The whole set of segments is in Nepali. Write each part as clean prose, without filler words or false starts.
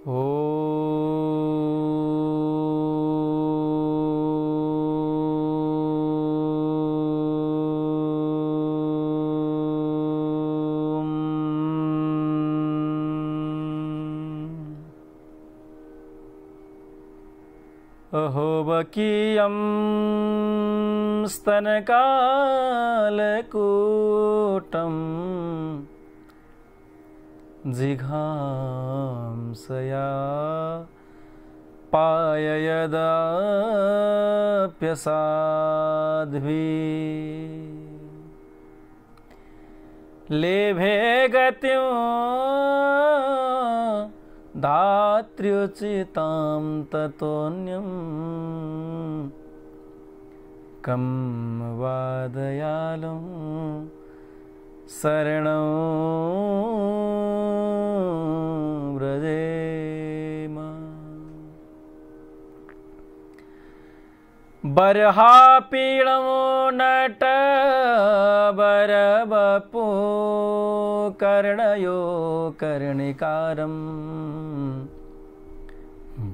अहोबकीयं स्तनकालकूटं जिघांसया पाययदाप्यसाध्वी लेभे गतिं धात्र्युचितां ततोऽन्यं कं वा दयालुं शरणं व्रजेम। बर्हापीडमो नटवरवपु कर्णयो कर्णिकारं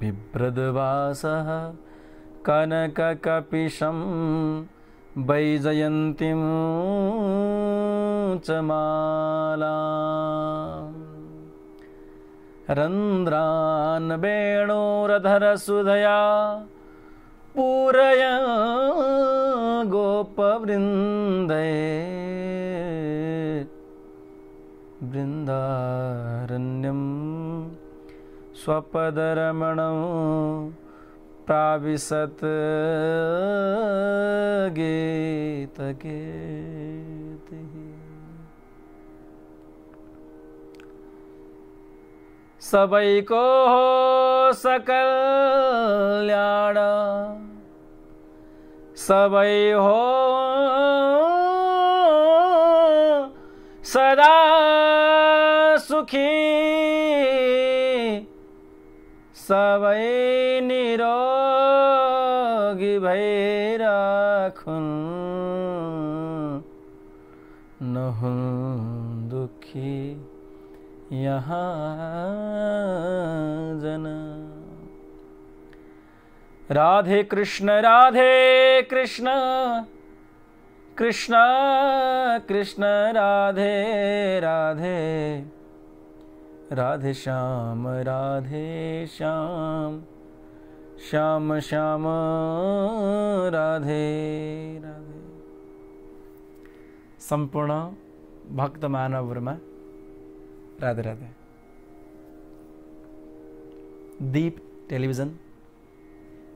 बिभ्रद्वासः कनककपिशं वैजयन्तीं च मालाम् रन्ध्रान् वेणुरधरसुधया पूरय गोपवृन्दै बृन्दारण्यं स्वपदरमणं प्राविशत् गीतकीर्तिः। सबैको सकल्याण सबै हो सदा सुखी सबै निरोगी भइराखुन् नहुन् दुखी यहाँ जन। राधे कृष्ण कृष्ण कृष्ण राधे राधे राधे श्याम श्याम श्याम राधे राधे। सम्पूर्ण भक्त मानवहरुमा राधे राधे। दीप टेलिभिजन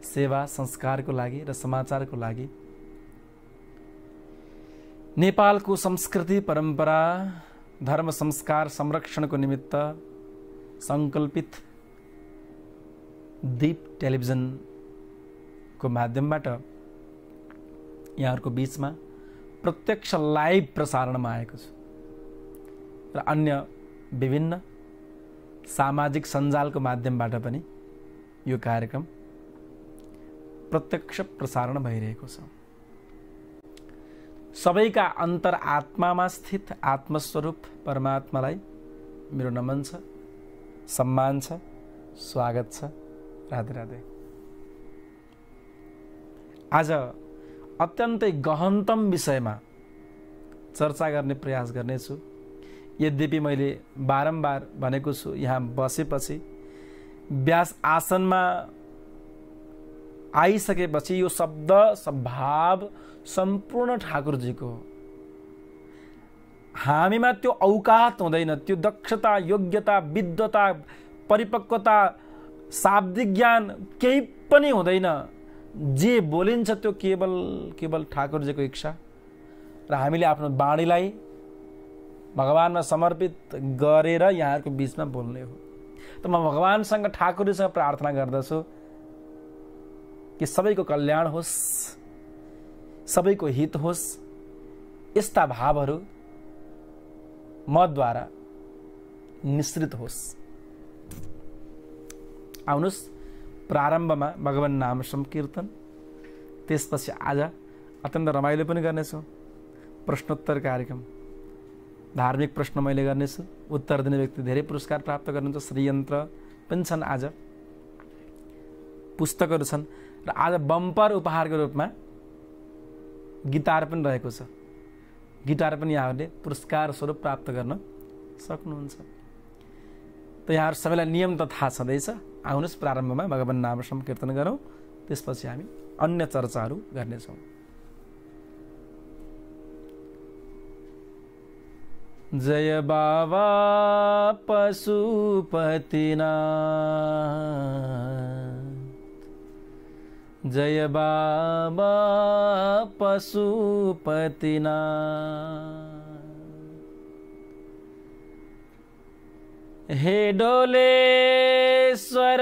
सेवा संस्कारको लागि र समाचारको लागि नेपालको संस्कृति परम्परा धर्म संस्कार संरक्षणको निमित्त संकल्पित दीप टेलिभिजनको माध्यमबाट यहाँहरुको बीचमा प्रत्यक्ष लाइभ प्रसारणमा आएको छु र अन्य विभिन्न सामाजिक सञ्जालको माध्यमबाट पनि यो कार्यक्रम प्रत्यक्ष प्रसारण भइरहेको छ। सबैका अन्तर आत्मामा स्थित आत्मस्वरूप परमात्मालाई मेरो नमन छ, सम्मान छ, स्वागत छ। राधे राधे। आज अत्यन्तै गहनतम विषयमा चर्चा गर्ने प्रयास गर्नेछु। यद्यपि मैले बारम्बार भनेको छु, यहाँ बसेपछि व्यास आसनमा आइसकेपछि यो शब्द स्वभाव सम्पूर्ण ठाकुरजीको हो। हामीमा त्यो औकात हुँदैन, त्यो दक्षता, योग्यता, विद्वता, परिपक्वता, शाब्दिक ज्ञान केही पनि हुँदैन। जे बोलिन्छ त्यो केवल ठाकुरजीको इच्छा र हामीले आफ्नो बाणीलाई भगवानमा समर्पित गरेर यहाँहरुको बीचमा बोल्ने हो। त म भगवानसँग ठाकुरजीसँग प्रार्थना गर्दछु कि सबैको कल्याण होस्, सबैको हित होस्। यस्ता भावहरू मद्वारा निश्रित होस्। आउनुस् प्रारम्भमा भगवान नाम संकीर्तन, त्यसपछि आज अत्यन्त रमाइलो पनि गर्नेछौँ प्रश्नोत्तर कार्यक्रम। धार्मिक प्रश्न मैले गर्नेछु, उत्तर दिने व्यक्ति धेरै पुरस्कार प्राप्त गर्नुहुन्छ। श्रीयन्त्र पनि छन्, आज पुस्तकहरू छन् र आज बम्पर उपहारको रूपमा गिटार पनि रहेको छ। गिटार पनि यहाँहरूले पुरस्कार स्वरूप प्राप्त गर्न सक्नुहुन्छ। त यहाँहरू सबैलाई नियम त थाहा छँदैछ। आउनुहोस् प्रारम्भमा भगवान नाम संकीर्तन गरौँ, त्यसपछि हामी अन्य चर्चाहरू गर्नेछौँ। जय बाबा पशुपतिनाथ, जय बाबा पशुपतिनाथ। हे डोलेश्वर,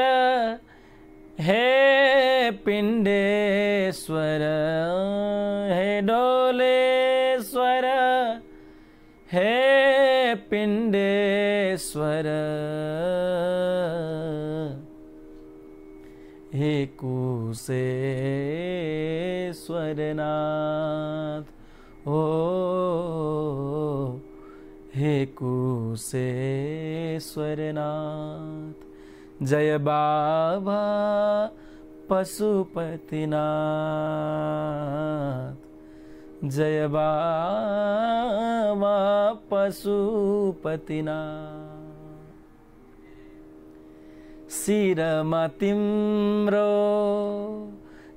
हे पिंडेश्वर, हे डोलेश्वर, हे पिंडेश्वर, हे कुशेश्वरनाथ, ओ हे कुशेश्वरनाथ। जय बाबा पशुपतिनाथ, जय बाबा पशुपतिनाथ। सिरमा तिम्रो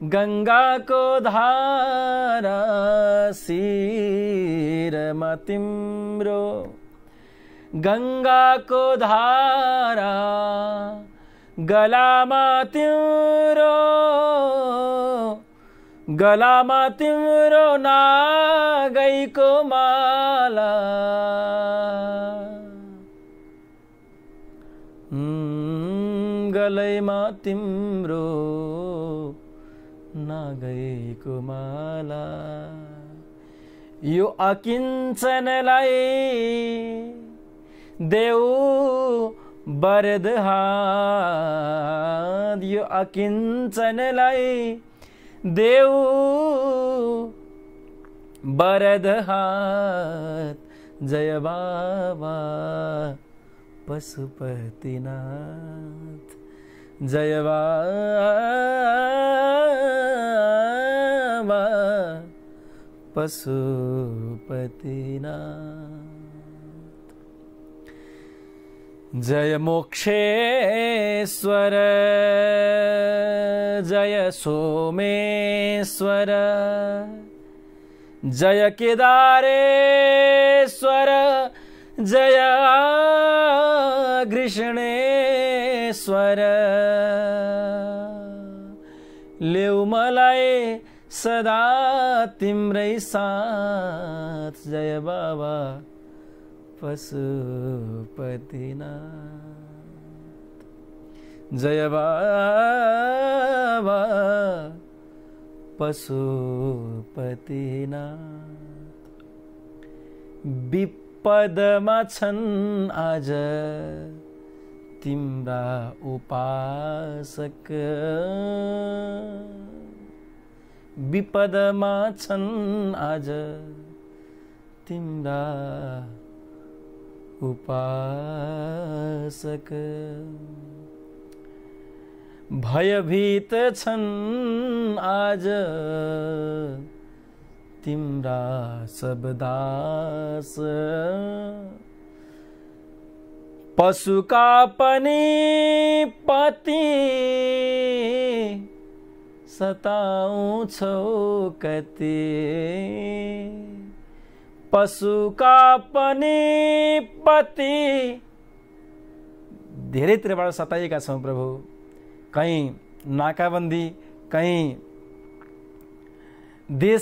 गंगा को धारा, सिरमा तिम्रो गंगा को धारा, गलामा तिम्रो नागैको माला, गलैमा तिम्रो नागैको माला। यो अकिञ्चनलाई देऊ वरद हात, यो अकिञ्चनलाई देऊ वरद हात। जय बाबा पशुपतिनाथ, जय बाबा पशुपतिनाथ। जय मोक्षेश्वर, जय सोमेश्वर, जय केदारेश्वर, जय कृष्णेश्वर। ल्याउ मलाई सदा तिम्रै साथ, जय बाबा पशुपतिनाथ, जय बाबा पशुपतिनाथ। विपदमा छन् आज तिम्रा उपासक, विपदमा छन् आज तिम्रा उपासक। भयभीत छन् आज तिम्रा सब दास, पशुका पनि पति सताउँछौ कति, पशुका पनि पति धेरैतिरबाट सताएका छौँ प्रभु। कहीँ नाकाबन्दी, कहीँ देश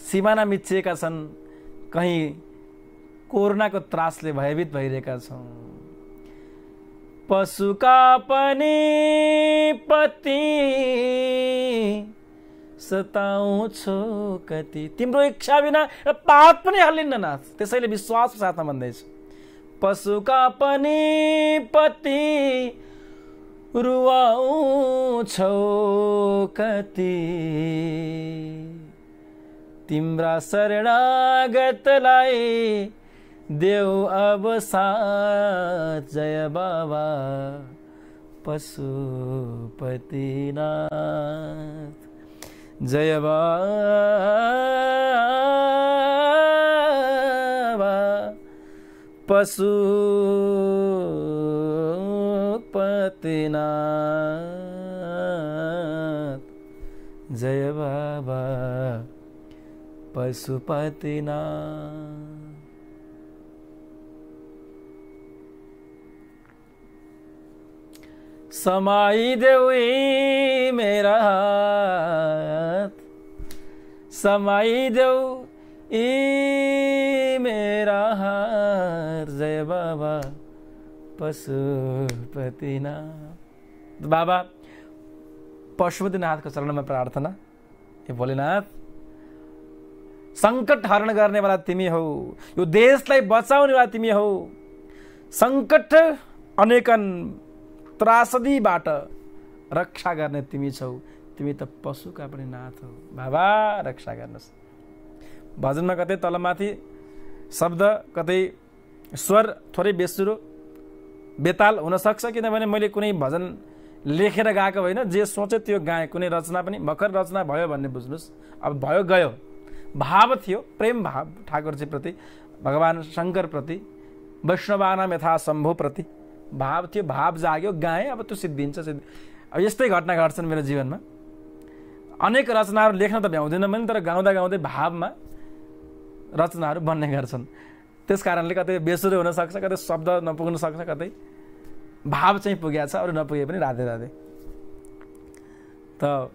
सिमाना मिचिएका छन्, कहीँ कोरोनाको त्रासले भयभीत भइरहेका छौँ। पशुका पनि पति सताउँछौ कति, तिम्रो इच्छा बिना पात पनि हल्लिन्न नाथ। त्यसैले विश्वासको साथमा भन्दैछु, पशुका पनि पति रुवाउँछौ कति, तिम्रा शरणागतलाई देऊ अब साथ। जय बाबा पशुपतिनाथ। जय बाबा पशुपतिनाथ। जय बाबा पशुपतिनाथ। समाई देऊ यी मेरा हात, समाई देऊ यी मेरा हात। जय बाबा पशुपतिनाथ। बाबा पशुपतिनाथको चरणमा प्रार्थना। हे भोलेनाथ, संकट हरण गर्नेवाला तिमी हौ, यो देशलाई बचाउनेवाला तिमी हौ। संकट अनेकन त्रासदीबाट रक्षा गर्ने तिमी छौ। तिमी त पशुका पनि नाथ हौ। बाबा रक्षा गर्नुहोस्। भजनमा कतै तलमाथि शब्द, कतै स्वर थोरै बेसुरो बेताल हुन सक्छ, किनभने मैले कुनै भजन लेखेर गाएको होइन, जे सोचे त्यो गाएँ। कुनै रचना पनि भर्खर रचना भयो भन्ने बुझ्नुहोस्। अब भयो गयो, भाव थियो, प्रेम भाव ठाकुरजी प्रति, भगवान शङ्कर प्रति, वैष्णवानाम यथा शम्भु प्रति भाव थियो, भाव जाग्यो, गाएँ। अब त्यो सिद्धिन्छ। अब यस्तै घटना घट्छन् मेरो जीवनमा। अनेक रचनाहरू लेख्न त भ्याउँदैन पनि, तर गाउँदा गाउँदै भावमा रचनाहरू बन्ने गर्छन्। त्यस कारणले कतै बेसुरो हुन सक्छ, कतै शब्द नपुग्न सक्छ, कतै भाव चाहिँ पुगेको छ, अरू नपुगे पनि राधे राधे। त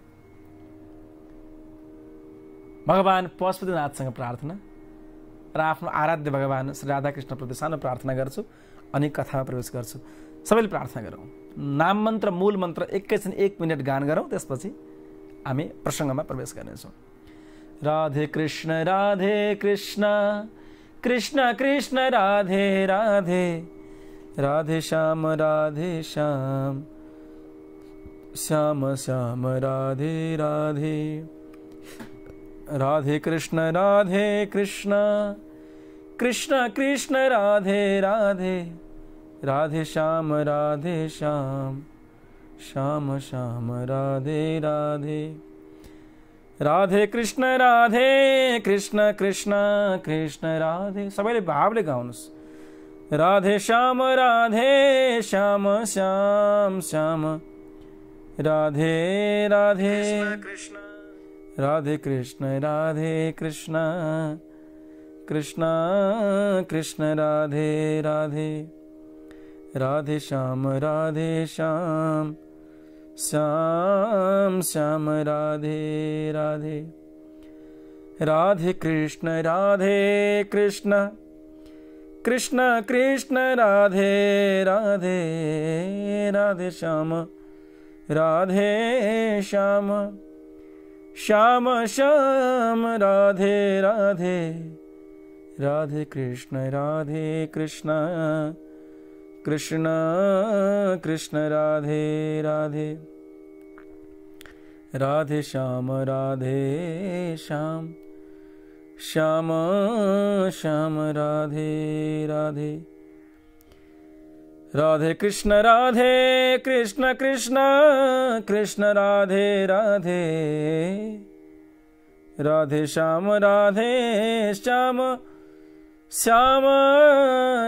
भगवान पशुपतिनाथसँग प्रार्थना र आफ्नो आराध्य भगवान श्री राधाकृष्णप्रति सानो प्रार्थना गर्छु, अनि कथामा प्रवेश गर्छु। सबैले प्रार्थना गरौँ। नाम मन्त्र, मूल मन्त्र एकैछिन 1 मिनट गान गरौँ, त्यसपछि हामी प्रसङ्गमा प्रवेश गर्नेछौँ। राधे कृष्ण कृष्ण कृष्ण राधे राधे, राधे श्याम श्याम श्याम राधे राधे। राधे कृष्ण कृष्ण कृष्ण राधे राधे, राधे श्याम श्याम श्याम राधे राधे। राधे कृष्ण कृष्ण कृष्ण राधे। सबैले भावले गाउनुहोस्। राधे श्याम श्याम श्याम राधे राधे। राधे कृष्ण कृष्ण कृष्ण राधे राधे, राधे श्याम श्याम श्याम राधे राधे। राधे कृष्ण कृष्ण कृष्ण राधे राधे, राधे श्याम श्याम श्याम श्याम राधे राधे। राधे कृष्ण कृष्ण कृष्ण राधे राधे, राधे श्याम श्याम श्याम श्याम राधे राधे। राधे कृष्ण कृष्ण कृष्ण राधे राधे, राधे श्याम श्याम श्याम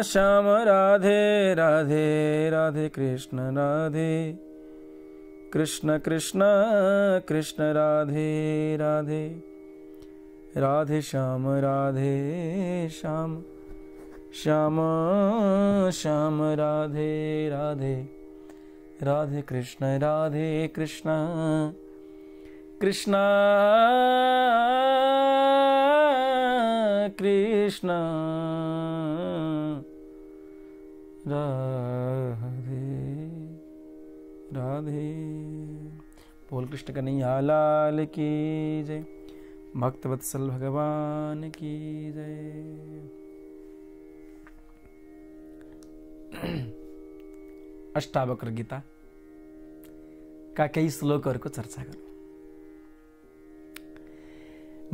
श्याम राधे राधे। राधे कृष्ण कृष्ण कृष्ण राधे राधे, राधे श्याम श्याम श्याम श्याम राधे राधे। राधे कृष्ण कृष्ण कृष्ण कृष्ण राधे राधे। बोल कृष्ण कन्हैया लाल की जय, भक्तवत्सल भगवान की जय। अष्टावक्र गीता का केही श्लोकहरूको चर्चा गरौँ।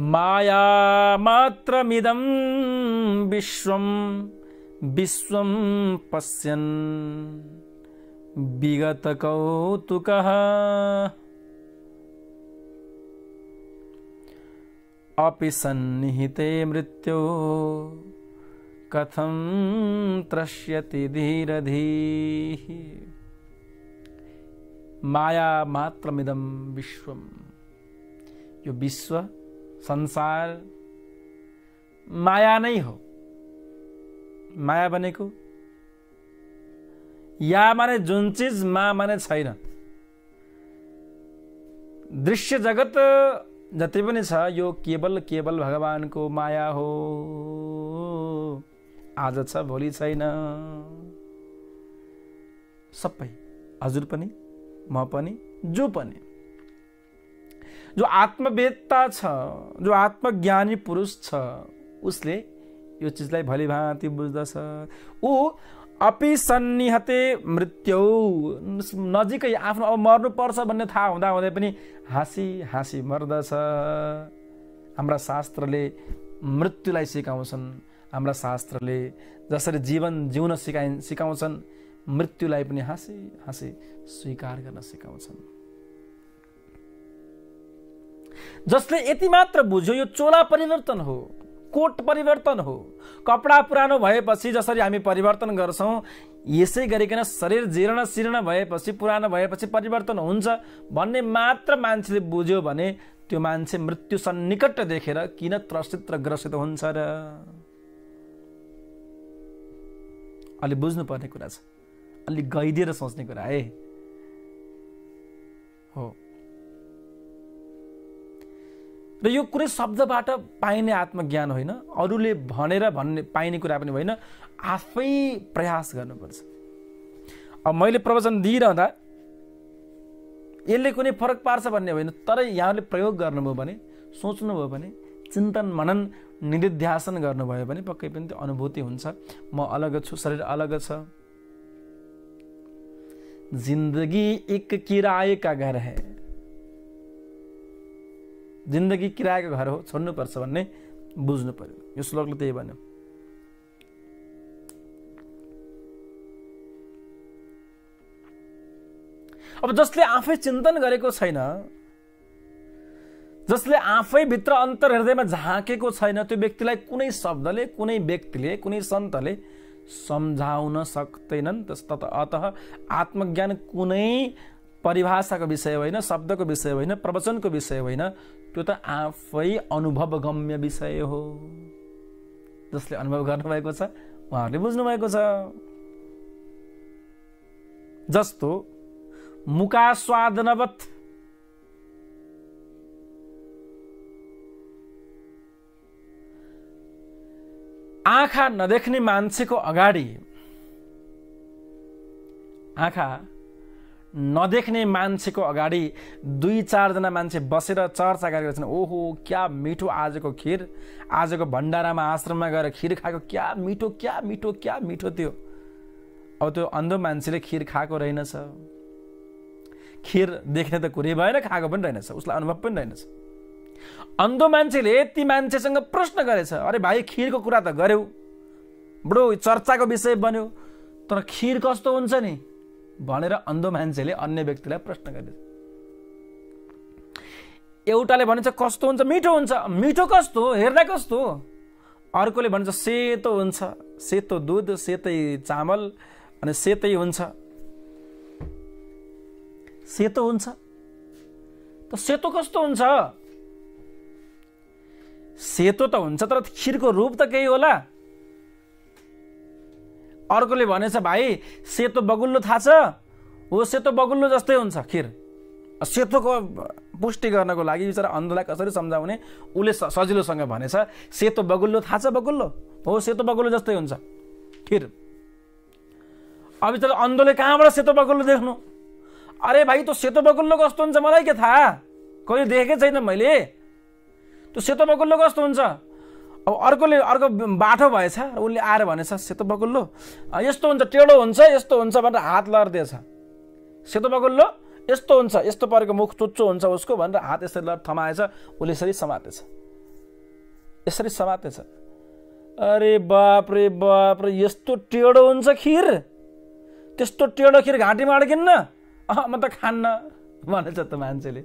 माया मात्रमिदं विश्वं विश्वं पश्यन् विगत कौतुकः अपि सन्निहिते मृत्यो कथं त्रस्यति धीरधीः। माया मात्रमिदं विश्वम, यो विश्व संसार माया नै हो। माया भनेको या माने जुन चीज, मा माने छैन। दृश्य जगत जति पनि छ यो केवल केवल भगवानको माया हो। आज छ भोलि छैन। सबै, हजुर पनि, म पनि, जो पनि। जो आत्मवेत्ता छ, जो आत्मज्ञानी पुरुष छ, उसले यो चिजलाई भलीभाँति बुझ्दछ। ऊ अपि सन्निहते मृत्यु, नजिकै आफ्नो अब मर्नु पर्छ भन्ने थाहा हुँदा हुँदै पनि हाँसी हाँसी मर्दछ। हाम्रा शास्त्रले मृत्युलाई सिकाउँछन्। हाम्रा शास्त्रले जसरी जीवन जिउन सिकाउँछन्, मृत्युलाई पनि हाँसी हाँसी स्वीकार गर्न सिकाउँछन्। जसले यति मात्र बुझ्यो यो चोला परिवर्तन हो, कोट परिवर्तन हो। कपडा पुरानो भएपछि जसरी हामी परिवर्तन गर्छौं, यसै गरिकन शरीर जीर्ण शीर्ण भएपछि, पुरानो भएपछि परिवर्तन हुन्छ भन्ने मात्र मान्छेले बुझ्यो भने त्यो मान्छे मृत्यु सन्निकट देखेर किन त्रसित र ग्रसित हुन्छ र? अलि बुझ्नु पर्ने कुरा छ, अलि गइदिएर सोच्ने कुरा है हो। र यो कुनै शब्दबाट पाइने आत्मज्ञान होइन, अरूले भनेर भन्ने पाइने कुरा पनि होइन, आफै प्रयास गर्नुपर्छ। अब मैले प्रवचन दिइरहँदा यसले कुनै फरक पार्छ भन्ने होइन, तर यहाँले प्रयोग गर्नुभयो भने, सोच्नुभयो भने, चिन्तन मनन निधिध्यासन गर्नुभयो भने पक्कै पनि त्यो अनुभूति हुन्छ। म अलग छु, शरीर अलग छ। जिन्दगी एक किराए का घर है। जिन्दगी किरायको घर हो, छोड्नुपर्छ भन्ने बुझ्नु पर्यो। यो श्लोकले त्यही भन्यो। अब जसले आफै चिन्तन गरेको छैन, जसले आफै भित्र अन्तर हृदयमा झाँकेको छैन, त्यो व्यक्तिलाई कुनै शब्दले, कुनै व्यक्तिले, कुनै सन्तले सम्झाउन सक्दैनन्। अतः आत्मज्ञान कुनै परिभाषाको विषय होइन, शब्दको विषय होइन, प्रवचनको विषय होइन, त्यो त आफै अनुभवगम्य विषय हो। जसले अनुभव गर्नुभएको छ उहाँहरूले बुझ्नु भएको छ। जस्तो मुकास्वादनवत् आँखा नदेख्ने मान्छेको अगाडि, आँखा नदेख्ने मान्छेको अगाडि 2-4 जना मान्छे बसेर चर्चा गरेका छन्। ओहो क्या मिठो आजको खीर, आजको भण्डारामा आश्रममा गएर खीर खाएको, क्या मिठो क्या मिठो क्या मिठो थियो। अब त्यो अन्धो मान्छेले खीर खाएको रहेनछ, खीर देख्ने त कुरै भएन, खाएको पनि रहेनछ, उसलाई अनुभव पनि रहेनछ। अन्धो मान्छेले ती मान्छेसँग प्रश्न गरेछ, अरे भाइ खीरको कुरा त गर्यौ, बडो चर्चाको विषय बन्यो, तर खीर कस्तो हुन्छ नि भनेर अन्धो मान्छेले अन्य व्यक्तिलाई प्रश्न गरेछ। एउटाले भन्छ कस्तो हुन्छ, मिठो हुन्छ। मिठो कस्तो, हेर्दा कस्तो? अर्कोले भन्छ सेतो हुन्छ, सेतो दुध, सेतै चामल अनि सेतै हुन्छ। सेतो हुन्छ त सेतो कस्तो हुन्छ? सेतो त हुन्छ, तर खीरको रूप त केही होला। अर्कोले भनेछ भाइ सेतो बगुल्लो थाहा छ? हो, सेतो बगुल्लो जस्तै हुन्छ खीर। सेतोको पुष्टि गर्नको लागि बिचरा अन्धलाई कसरी सम्झाउने, उसले सजिलोसँग भनेछ सेतो बगुल्लो थाहा छ? बगुल्लो हो, सेतो बगुल्लो जस्तै हुन्छ खीर। अब बिचरा अन्धले कहाँबाट सेतो बगुल्लो देख्नु? अरे भाइ त्यो सेतो बगुल्लो कस्तो हुन्छ मलाई के थाहा, कहिले देखेकै छैन मैले, त्यो सेतो बगुल्लो कस्तो हुन्छ? अब अर्को बाठो भएछ, उसले आएर भनेछ सेतो बगुल्लो यस्तो हुन्छ, टेढो हुन्छ, यस्तो हुन्छ भनेर हात लर्दिएछ। सेतो बगुल्लो यस्तो हुन्छ, यस्तो परेको मुख चुच्चो हुन्छ उसको भनेर हात यसरी थमाएछ, उसले यसरी समातेछ, यसरी समातेछ। अरे बाप रे बाप रे, यस्तो टेढो हुन्छ खीर? त्यस्तो टेढो खिर घाँटीमा अड्किन्न, म त खान्न भनेछ त मान्छेले।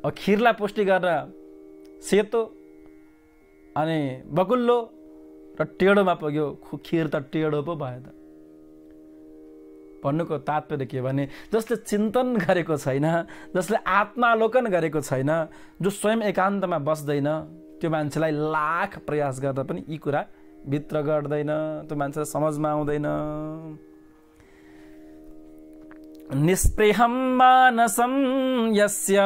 खिरलाई पुष्टि गरेर सेतो अनि बकुल्लो र टेढोमा पुग्यो, खिर त टेढो पो भयो त। भन्नुको तात्पर्य के भने जसले चिन्तन गरेको छैन, जसले आत्मालोकन गरेको छैन, जो स्वयं एकान्तमा बस्दैन, त्यो मान्छेलाई लाख प्रयास गर्दा पनि यी कुरा भित्र गर्दैन, त्यो मान्छेलाई समझमा आउँदैन। निस्पृहं मानसं यस्य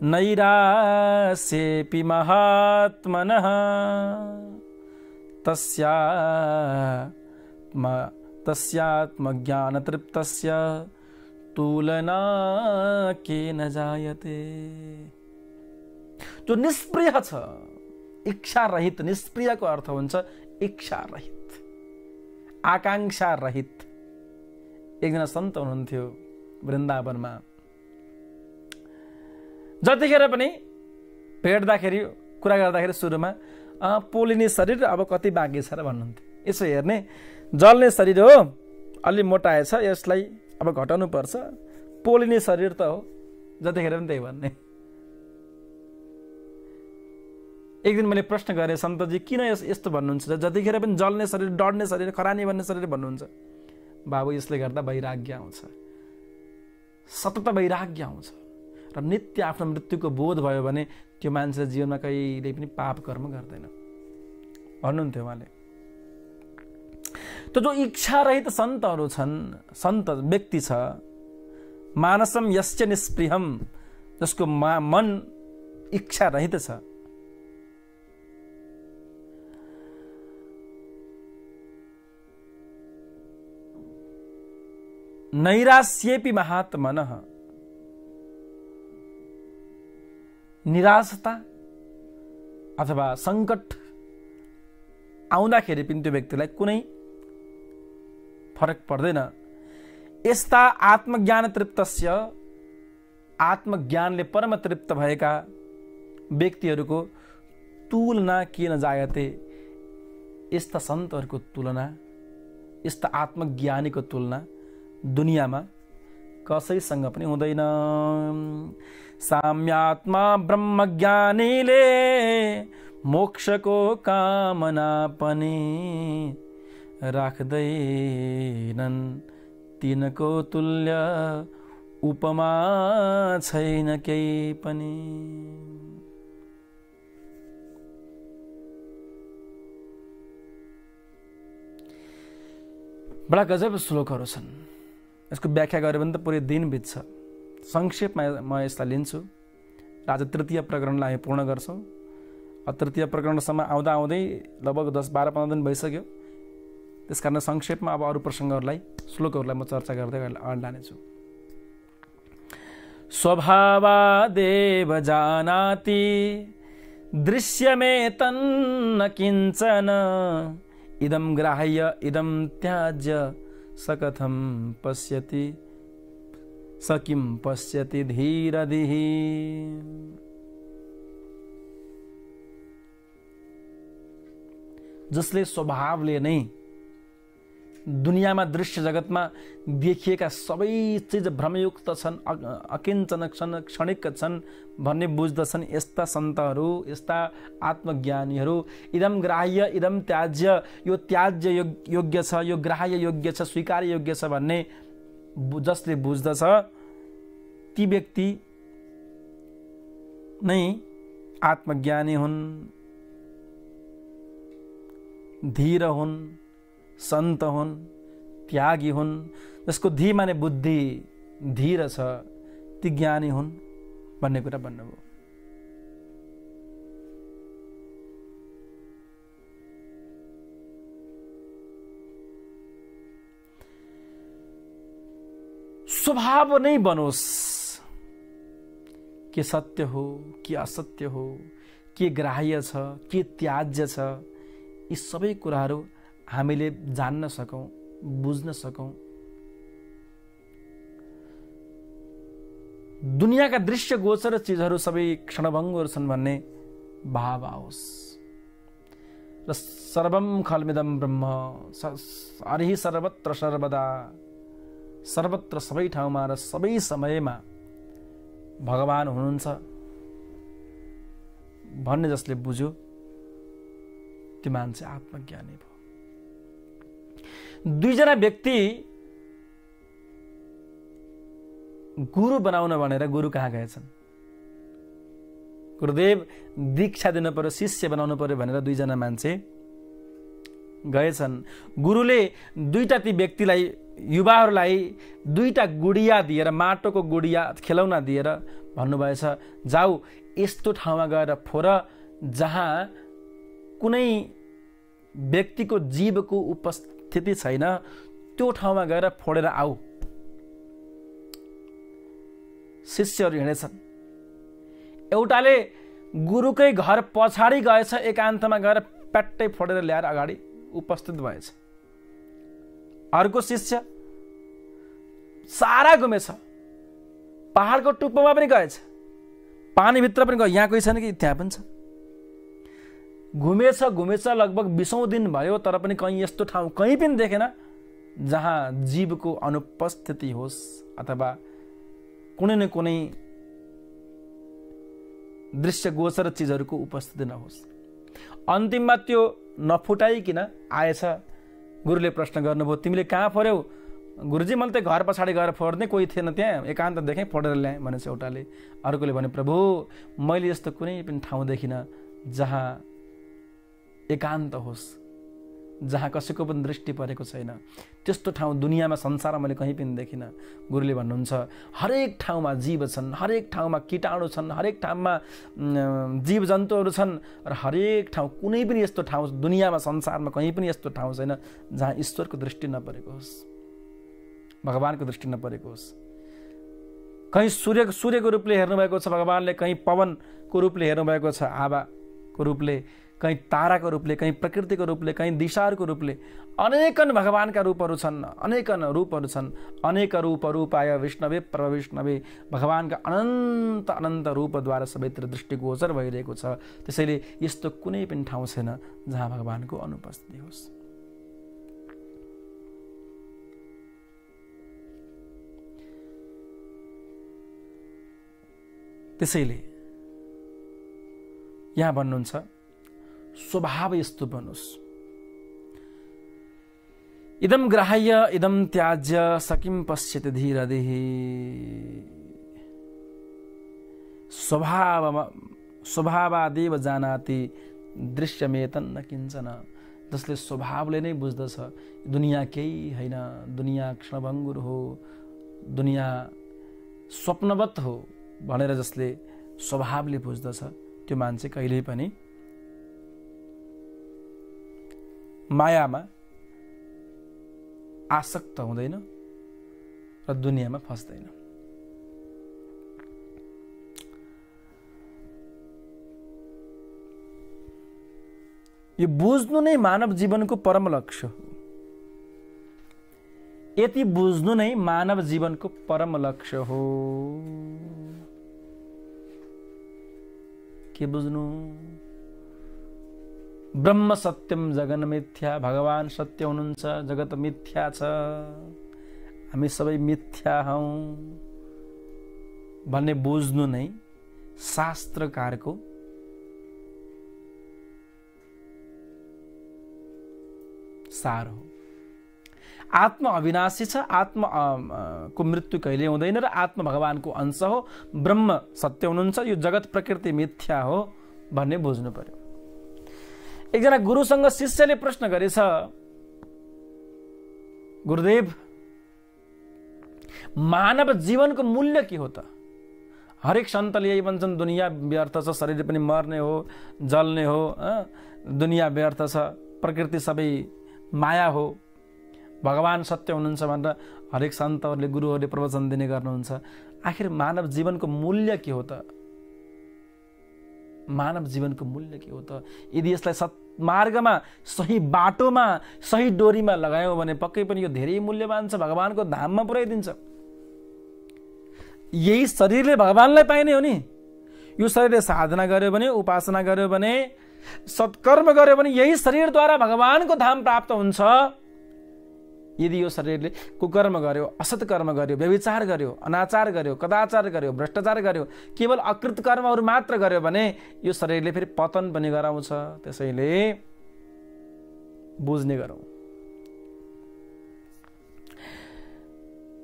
नैरास्येऽपि महात्मनः तस्यात्मज्ञानतृप्तस्य तुलना केन जायते। जो निष्प्रिय छ, इच्छा रहित, निष्प्रियको अर्थ हुन्छ इच्छा रहित, आकांक्षा रहित। एकजना सन्त हुनुहुन्थ्यो वृन्दावनमा। जतिखेर पनि भेट्दाखेरि कुरा गर्दाखेरि सुरुमा पोलिने शरीर अब कति बाँकी छ र भन्नुहुन्थ्यो। यसो हेर्ने जल्ने शरीर हो, अलि मोटाएछ, यसलाई अब घटाउनु पर्छ, पोलिने शरीर त हो, जतिखेर पनि त्यही भन्ने। एक दिन मैले प्रश्न गरेँ, सन्तजी किन यस्तो भन्नुहुन्छ, जतिखेर पनि जल्ने शरीर, डढ्ने शरीर, खरानी भन्ने शरीर भन्नुहुन्छ? बाबु यसले गर्दा वैराग्य आउँछ, सतत वैराग्य आउँछ र नित्य आफ्नो मृत्युको बोध भयो भने त्यो मान्छे जीवनमा कहिल्यै पनि पाप कर्म गर्दैन भन्नुहुन्थ्यो उहाँले। त जो इच्छा रहित सन्तहरू छन्, सन्त व्यक्ति छ, मानसम यस्य निष्प्रियम, जसको मन इच्छा रहित छ, नैरास्येऽपि महात्मनः, निराशता अथवा संकट आउँदाखेरि पनि त्यो व्यक्तिलाई कुनै फरक पर्दैन। यस्ता आत्मज्ञान तृप्तस्य, आत्मज्ञानले परम तृप्त भएका व्यक्तिहरूको तुलना किन जायते, यस्ता सन्तहरूको तुलना, यस्ता आत्मज्ञानीको तुलना दुनियाँमा कसैसँग पनि हुँदैन। साम्यात्मा ब्रह्मज्ञानीले मोक्षको कामना पनि राख्दैनन्, तिनको तुल्य उपमा छैन केही पनि। बडा गजब श्लोकहरू छन्। यसको व्याख्या गऱ्यो भने त पुरै दिन बित्छ। संक्षेपमा म यसलाई लिन्छु। राजा तृतीय प्रकरणलाई हामी पूर्ण गर्छौँ। तृतीय प्रकरणसम्म आउँदा आउँदै लगभग 10-12-15 दिन भइसक्यो। त्यसकारण संक्षेपमा अब अरू प्रसङ्गहरूलाई, श्लोकहरूलाई म चर्चा गर्दै अगाडि लानेछु। स्वभावादेव जानाति दृश्यमेतन्न किञ्चन, इदं ग्राह्य इदं त्याज्य स कथं पश्यति, स किं पश्यति धीरधिः। जसले स्वभावले नै दुनियाँमा दृश्य जगतमा देखिएका सबै चिज भ्रमयुक्त छन्, अकिञ्चन क्षणिक छन् भन्ने बुझ्दछन् यस्ता सन्तहरू, यस्ता आत्मज्ञानीहरू। इदम ग्राह्य इदम त्याज्य, यो त्याज्य योग्य छ, यो ग्राह्य योग्य छ, स्वीकार्य योग्य छ भन्ने जसले बुझ्दछ ती व्यक्ति नै आत्मज्ञानी हुन्, धीर हुन्, सन्त हुन्, त्यागी हुन्। जसको धी माने बुद्धि, धीर छ, ती ज्ञानी हुन् भन्ने कुरा भन्नुभयो। स्वभाव नै बनोस्, के सत्य हो के असत्य हो, के ग्राह्य छ के त्याज्य छ, यी सबै कुराहरू हामीले जान्न सकौं, बुझ्न सकौं। दुनियाँका दृश्य गोचर चिजहरू सबै क्षणभङ्गुर छन् भन्ने भाव आओस्। र सर्वम खल्मिदम ब्रह्म हरि सर्वत्र सर्वदा, सर्वत्र सबै ठाउँमा र सबै समयमा भगवान हुनुहुन्छ भन्ने जसले बुझ्यो त्यो मान्छे आत्मज्ञानी भयो। दुईजना व्यक्ति गुरु बनाउन भनेर गुरु कहाँ गएछन्। गुरुदेव दीक्षा दिनु पर्यो, शिष्य बनाउनु पर्यो भनेर दुईजना मान्छे गएछन्। गुरुले दुईटा ती व्यक्तिलाई, युवाहरूलाई दुईटा गुडिया दिएर, माटोको गुडिया खेलौना दिएर भन्नुभएछ, जाऊ यस्तो ठाउँमा गएर फोर जहाँ कुनै व्यक्तिको जीवको उपस्थिति छैन, त्यो ठाउँमा गएर फोडेर आऊ। शिष्यहरू हिँडेछन्। एउटाले गुरुकै घर पछाडि गएछ, एकान्तमा गएर प्याट्टै फोडेर ल्याएर अगाडि उपस्थित भएछ। अर्को शिष्य सारा घुमेछ, पहाडको टुप्पोमा पनि गएछ, पानीभित्र पनि गयो, यहाँ कोही छैन कि त्यहाँ पनि छ। घुमेछ लगभग 20औं दिन भयो, तर पनि कहीँ यस्तो ठाउँ कहीँ पनि देखेन जहाँ जीवको अनुपस्थिति होस् अथवा कुनै न कुनै दृश्य गोचर चिजहरूको उपस्थिति नहोस्। अन्तिममा त्यो नफुटाइकन आएछ। गुरुले प्रश्न गर्नुभयो, तिमीले कहाँ फोर्यौ? गुरुजी मैले त घर पछाडि गएर फोर्ने, कोही थिएन त्यहाँ, एकान्त देखेँ फोडेर ल्याएँ भनेछ एउटाले। अर्कोले भने, प्रभु मैले यस्तो कुनै पनि ठाउँ देखिनँ जहाँ एकान्त होस्, जहाँ कसैको पनि दृष्टि परेको छैन, त्यस्तो ठाउँ दुनियाँमा संसारमा मैले कहीँ पनि देखिनँ। गुरुले भन्नुहुन्छ, हरेक ठाउँमा जीव छन्, हरेक ठाउँमा कीटाणु छन्, हरेक ठाउँमा जीव जन्तुहरू छन्, र हरेक ठाउँ कुनै पनि यस्तो ठाउँ दुनियाँमा संसारमा कहीँ पनि यस्तो ठाउँ छैन जहाँ ईश्वरको दृष्टि नपरेको होस्, भगवानको दृष्टि नपरेको होस्। कहीँ सूर्यको रूपले हेर्नुभएको छ भगवानले, कहीँ पवनको रूपले हेर्नुभएको छ आवाको रूपले, कहीँ ताराको रूपले, कहीँ प्रकृतिको रूपले, कहीँ दिशाहरूको रूपले। अनेकन भगवानका रूपहरू छन्, अनेकन रूपहरू छन्। अनेक रूप रूपाय विष्णवे प्रविष्णवे, भगवानका अनन्त अनन्त रूपद्वारा सबैतिर दृष्टिगोचर भइरहेको छ। त्यसैले यस्तो कुनै पनि ठाउँ छैन जहाँ भगवानको अनुपस्थिति होस्। त्यसैले यहाँ भन्नुहुन्छ, स्वभाव यस्तो बनोस्, इदम ग्राह्य इदम त्याज्य सकिम पश्यति धीरधिः। स्वभावादेव जानाति दृश्यमेतन न किञ्चन। जसले स्वभावले नै बुझ्दछ दुनियाँ केही होइन, दुनियाँ क्षणभङ्गुर हो, दुनियाँ स्वप्नवत हो भनेर जसले स्वभावले बुझ्दछ त्यो मान्छे कहिल्यै पनि मायामा आसक्त हुँदैन र दुनियाँमा फस्दैन। यो बुझ्नु नै मानव जीवनको परम लक्ष्य हो। यति बुझ्नु नै मानव जीवनको परम लक्ष्य हो। के बुझ्नु? ब्रह्म सत्यम जगन मिथ्या, भगवान सत्य हुनुहुन्छ, जगत मिथ्या छ, हामी सबै मिथ्या हौं भन्ने बुझ्नु नै शास्त्रकारको सार हो। आत्मा अविनाशी छ, आत्मा को मृत्यु कहिले हुँदैन र आत्मा भगवानको अंश हो, ब्रह्म सत्य हुनुहुन्छ, यो जगत प्रकृति मिथ्या हो भन्ने बुझ्नु पर्यो। एकजना गुरुसँग शिष्यले प्रश्न गरेछ, गुरुदेव मानव जीवनको मूल्य के हो त? हरेक सन्तले यही भन्छन्, दुनियाँ व्यर्थ छ, शरीर पनि मर्ने हो, जल्ने हो, दुनियाँ व्यर्थ छ, प्रकृति सबै माया हो, भगवान सत्य हुनुहुन्छ भनेर हरेक सन्तहरूले गुरुहरूले प्रवचन दिने गर्नुहुन्छ। आखिर मानव जीवनको मूल्य के हो त? मानव जीवनको मूल्य के हो त? यदि यसलाई सत्मार्गमा, सही बाटोमा, सही डोरीमा लगायौँ भने पक्कै पनि यो धेरै मूल्यवान छ, भगवानको धाममा पुर्याइदिन्छ। यही शरीरले भगवानलाई पाइने हो नि। यो शरीरले साधना गर्यो भने, उपासना गर्यो भने, सत्कर्म गर्यो भने यही शरीरद्वारा भगवानको धाम प्राप्त हुन्छ। यदि यो शरीरले कुकर्म गर्यो, असत्कर्म गर्यो, व्यभिचार गर्यो, अनाचार गर्यो, कदाचार गर्यो, भ्रष्टाचार गर्यो, केवल अकृत कर्महरू मात्र गर्यो भने यो शरीरले फेरि पतन पनि गराउँछ। त्यसैले बुझ्ने गरौँ।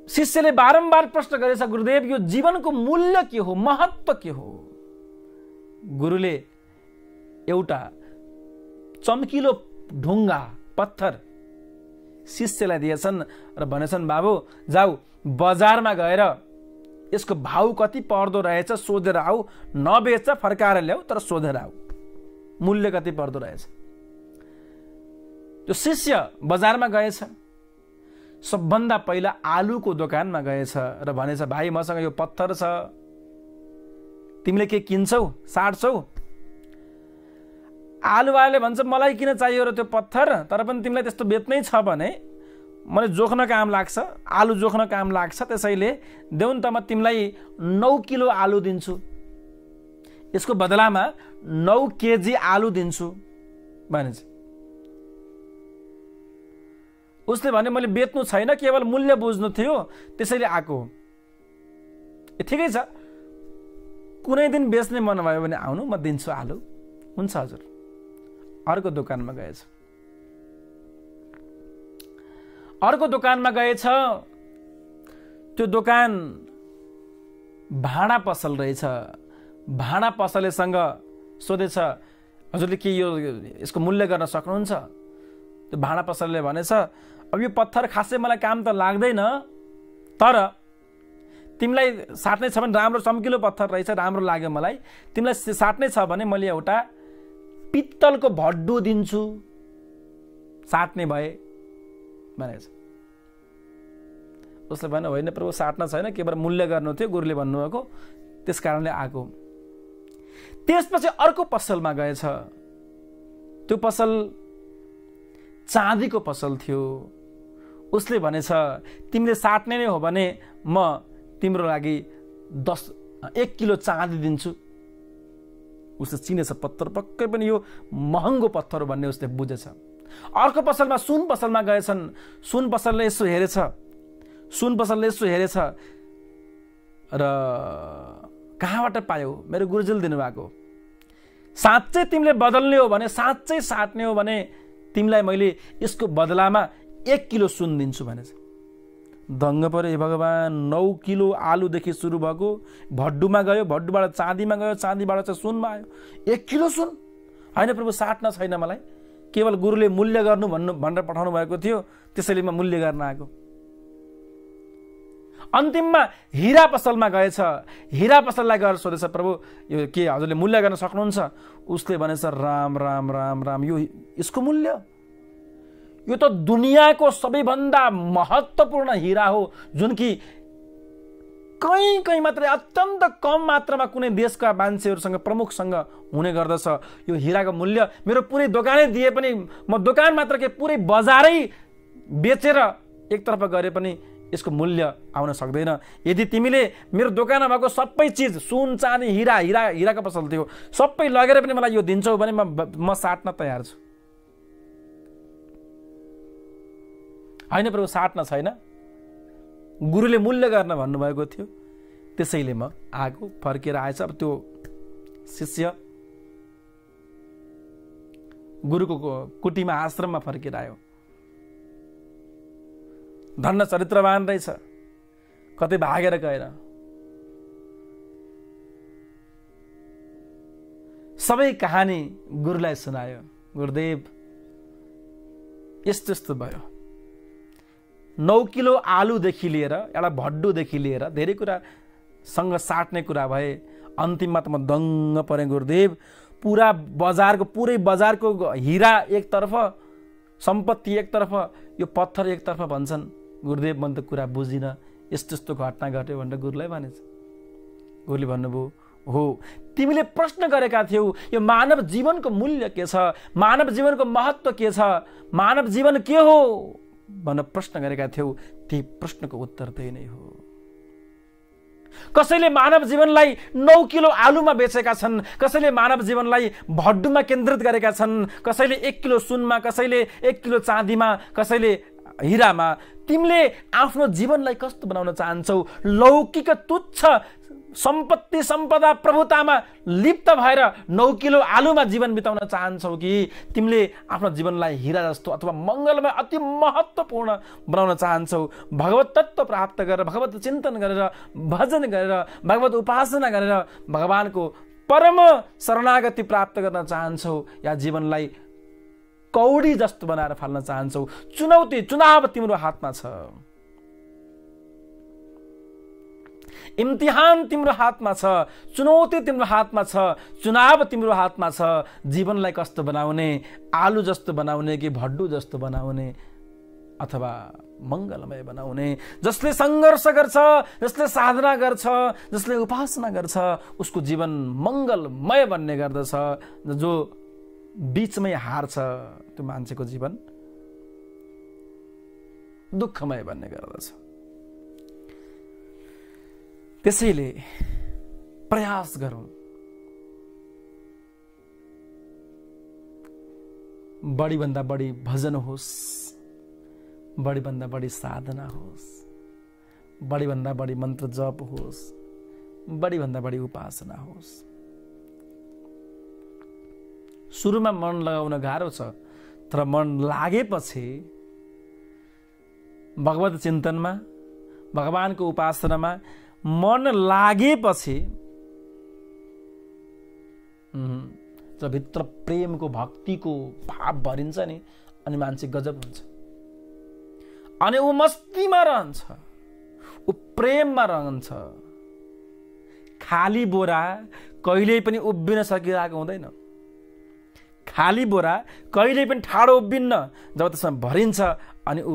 शिष्यले बारम्बार प्रश्न गरेछ, गुरुदेव यो जीवनको मूल्य के हो, महत्त्व के हो? गुरुले एउटा चम्किलो ढुङ्गा पत्थर शिष्यलाई दिएछन् र भनेछन्, बाबु जाऊ बजारमा गएर यसको भाउ कति पर्दो रहेछ सोधेर आऊ, नबेच फर्काएर ल्याऊ, तर सोधेर आऊ मूल्य कति पर्दो रहेछ। त्यो शिष्य बजारमा गएछ, सबभन्दा पहिला आलुको दोकानमा गएछ र भनेछ, भाइ मसँग यो पत्थर छ, तिमीले के किन्छौ, साट्छौ? आलुवाले भन्छ, मलाई किन चाहियो र त्यो पत्थर, तर पनि तिमीलाई त्यस्तो बेच्नै छ भने मलाई जोख्न काम लाग्छ, आलु जोख्न काम लाग्छ, त्यसैले देऊ न त, म तिमीलाई 9 किलो आलु दिन्छु, यसको बदलामा 9 केजी आलु दिन्छु भनेछ। उसले भने, मैले बेच्नु छैन, केवल मूल्य बुझ्नु थियो, त्यसैले आएको। ठिकै छ, कुनै दिन बेच्ने मन भयो भने आउनु, म दिन्छु आलु। हुन्छ हजुर। अर्को दोकानमा गएछ, अर्को दोकानमा गएछ, त्यो दोकान भाँडा पसल रहेछ। भाँडा पसलेसँग सोधेछ, हजुरले के यो यसको मूल्य गर्न सक्नुहुन्छ? त्यो भाँडा पसलले भनेछ, अब यो पत्थर खासै मलाई काम त लाग्दैन, तर तिमीलाई साट्नै छ भने, राम्रो चम्किलो पत्थर रहेछ, राम्रो लाग्यो मलाई, तिमीलाई साट्नै छ भने मैले एउटा पित्तलको भड्डु दिन्छु, साट्ने भए भनेछ। उसले भने, होइन प्रभु साट्न छैन, केवल मूल्य गर्नु थियो, गुरुले भन्नुभएको, त्यस कारणले आएको। त्यसपछि अर्को पसलमा गएछ, त्यो पसल चाँदीको पसल थियो। उसले भनेछ, तिमीले साट्ने नै हो भने म तिम्रो लागि 1 किलो चाँदी दिन्छु। उसले चिनेछ पत्थर, पक्कै पनि यो महँगो पत्थर हो भन्ने उसले बुझेछ। अर्को पसलमा, सुन पसलमा गएछन्। सुन पसलले यसो हेरेछ, सुन पसलले यसो हेरेछ र कहाँबाट पायौ? मेरो गुरुजीले दिनुभएको। साँच्चै तिमीले बदल्ने हो भने, साँच्चै साट्ने हो भने तिमीलाई मैले यसको बदलामा 1 किलो सुन दिन्छु भनेछ। दङ्ग पऱ्यो, हे भगवान, 9 किलो आलुदेखि सुरु भएको, भड्डुमा गयो, भड्डुबाट चाँदीमा गयो, चाँदीबाट चाहिँ सुनमा आयो, 1 किलो सुन? होइन प्रभु, साट्न छैन मलाई, केवल गुरुले मूल्य गर्नु भनेर पठाउनु भएको थियो, त्यसैले म मूल्य गर्न आएको। अन्तिममा हीरा पसलमा गएछ। हीरा पसललाई गएर सोधेछ, प्रभु यो के हजुरले मूल्य गर्न सक्नुहुन्छ? उसले भनेछ, राम राम राम राम, यो यसको मूल्य? यो त दुनियाँको सबैभन्दा महत्त्वपूर्ण हीरा हो, जुन कि कहीँ मात्रै अत्यन्त कम मात्रामा कुनै देशका मान्छेहरूसँग, प्रमुखसँग हुने गर्दछ। यो हीराको मूल्य मेरो पुरै दोकानै दिए पनि, म दोकान मात्र के पुरै बजारै बेचेर एकतर्फ गरे पनि यसको मूल्य आउन सक्दैन। यदि तिमीले मेरो दोकानमा भएको सबै चिज, सुन चाँदी हीराको पसल थियो, सबै लगेर पनि मलाई यो दिन्छौ भने म साट्न तयार छु। होइन प्रभु, साट्न छैन, गुरुले मूल्य गर्न भन्नुभएको थियो, त्यसैले म आएको। फर्केर आएछ। अब त्यो शिष्य गुरुको कुटीमा, आश्रममा फर्केर आयो। धन्न चरित्रवान रहेछ, कतै भागेर गएर सबै कहानी गुरुलाई सुनायो। गुरुदेव यस्तो यस्तो भयो, 9 किलो आलुदेखि लिएर, एउटा भड्डुदेखि लिएर धेरै कुरासँग साट्ने कुरा भए। अन्तिममा त म दङ्ग परेँ गुरुदेव। पुरै बजारको हीरा एकतर्फ, सम्पत्ति एकतर्फ, यो पत्थर एकतर्फ भन्छन्। गुरुदेव, मन त कुरा बुझिनँ, यस्तो यस्तो घटना घट्यो भनेर गुरुलाई भनेछ। गुरुले भन्नुभयो, हो तिमीले प्रश्न गरेका थियौ, यो मानव जीवनको मूल्य के छ, मानव जीवनको महत्त्व के छ, मानव जीवन के हो भनेर प्रश्न गरेका थियौ, त्यही प्रश्नको उत्तर त्यही नै हो। कसैले मानव जीवनलाई 9 किलो आलुमा बेचेका छन्, कसैले मानव जीवनलाई भड्डुमा केन्द्रित गरेका छन्, कसैले 1 किलो सुनमा, कसैले 1 किलो चाँदीमा, कसैले हिरामा। तिमीले आफ्नो जीवनलाई कस्तो बनाउन चाहन्छौ? लौकिक तुच्छ सम्पत्ति सम्पदा प्रभुतामा लिप्त भएर 9 किलो आलुमा जीवन बिताउन चाहन्छौ कि तिमीले आफ्नो जीवनलाई हिरा जस्तो अथवा मङ्गलमय अति महत्त्वपूर्ण बनाउन चाहन्छौ? भगवत तत्त्व प्राप्त गरेर, भगवत चिन्तन गरेर, भजन गरेर, भगवत उपासना गरेर भगवानको परम शरणागति प्राप्त गर्न चाहन्छौ या जीवनलाई कौडी जस्तो बनाएर फाल्न चाहन्छौ? चुनाव तिम्रो हातमा छ। इम्तिहान तिम्रो हातमा छ, चुनौती तिम्रो हातमा छ, चुनाव तिम्रो हातमा छ। जीवनलाई कस्तो बनाउने? आलु जस्तो बनाउने कि भड्डु जस्तो बनाउने अथवा मङ्गलमय बनाउने? जसले सङ्घर्ष गर्छ, जसले साधना गर्छ, जसले उपासना गर्छ, उसको जीवन मङ्गलमय बन्ने गर्दछ। जो बीचमै हार्छ त्यो मान्छेको जीवन दुःखमय बन्ने गर्दछ। त्यसैले प्रयास गरौँ, बढीभन्दा बढी भजन होस्, बढीभन्दा बढी साधना होस्, बढीभन्दा बढी मन्त्र जप होस्, बढीभन्दा बढी उपासना होस्। सुरुमा मन लगाउन गाह्रो छ, तर मन लागेपछि भगवत चिन्तनमा, भगवानको उपासनामा मन लागेपछि जब भित्र प्रेमको भक्तिको भाव भरिन्छ नि, अनि मान्छे गजब हुन्छ। अनि ऊ मस्तीमा रहन्छ, ऊ प्रेममा रहन्छ। खाली बोरा कहिल्यै पनि उभिन सकिरहेको हुँदैन, खाली बोरा कहिल्यै पनि ठाडो उभिन्न। जब त्यसमा भरिन्छ अनि ऊ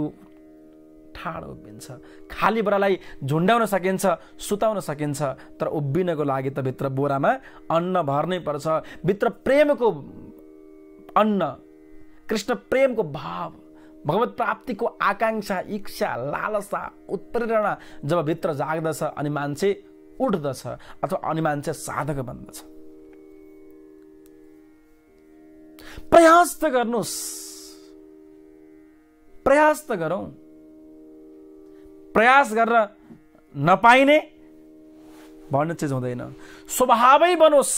ठाडो उभिन्छ। खाली बोरालाई झुन्डाउन सकिन्छ, सुताउन सकिन्छ, तर उभिनको लागि त भित्र बोरामा अन्न भर्नै पर्छ। भित्र प्रेमको अन्न, कृष्ण प्रेमको भाव, भगवत प्राप्तिको आकांक्षा, इच्छा, लालसा, उत्प्रेरणा जब भित्र जाग्दछ अनि मान्छे उठ्दछ अथवा अनि मान्छे साधक बन्दछ। प्रयास त गर्नुस्, प्रयास त गरौँ। प्रयास गरेर नपाइने भन्ने चिज हुँदैन। स्वभावै बनोस्,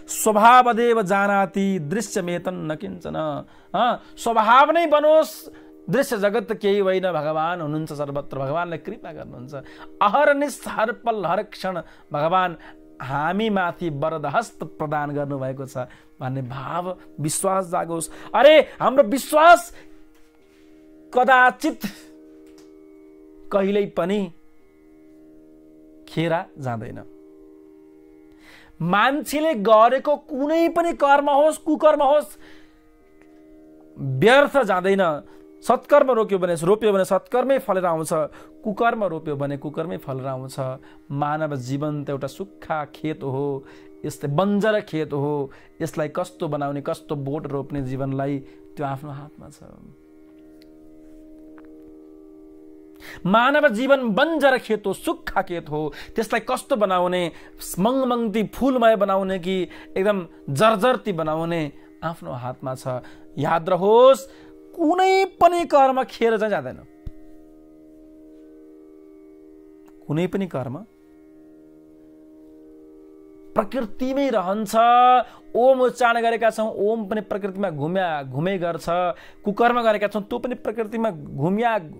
स्वभावदेव जानाति दृश्यमेतन न किञ्चन। स्वभाव नै बनोस्, दृश्य जगत केही होइन, भगवान हुनुहुन्छ सर्वत्र, भगवानले कृपा गर्नुहुन्छ। अहरनिश हर पल हर क्षण भगवान हामी माथि वरदहस्त प्रदान गर्नुभएको छ भन्ने भाव, विश्वास जागोस्। अरे हाम्रो विश्वास कदाचित कहिल्यै पनि खेरा जाँदैन। मान्छेले गरेको कुनै पनि कर्म होस्, कुकर्म होस्, व्यर्थ जाँदैन। सत्कर्म रोप्यो भने सत्कर्मै फलेर आउँछ, कुकर्म रोप्यो भने कुकर्मै फलेर आउँछ। मानव जीवन त एउटा सुक्खा खेत हो, यस्तै बन्जर खेत हो। यसलाई कस्तो बनाउने, कस्तो बोट रोप्ने जीवनलाई, त्यो आफ्नो हातमा छ। मानव जीवन बन्जर खेत हो, सुक्खा खेत हो। त्यसलाई कस्तो बनाउने, मङमङ्ती फुलमय बनाउने कि एकदम जर्जर्ती बनाउने, आफ्नो हातमा छ। याद रहोस्, कुनै पनि कर्म खेर चाहिँ जाँदैन। कुनै पनि कर्म प्रकृतिमै रहन्छ। ओम उच्चारण गरेका छौँ, ओम पनि प्रकृतिमा घुमे गर्छ। कुकर्म गरेका छौँ, त्यो पनि प्रकृतिमा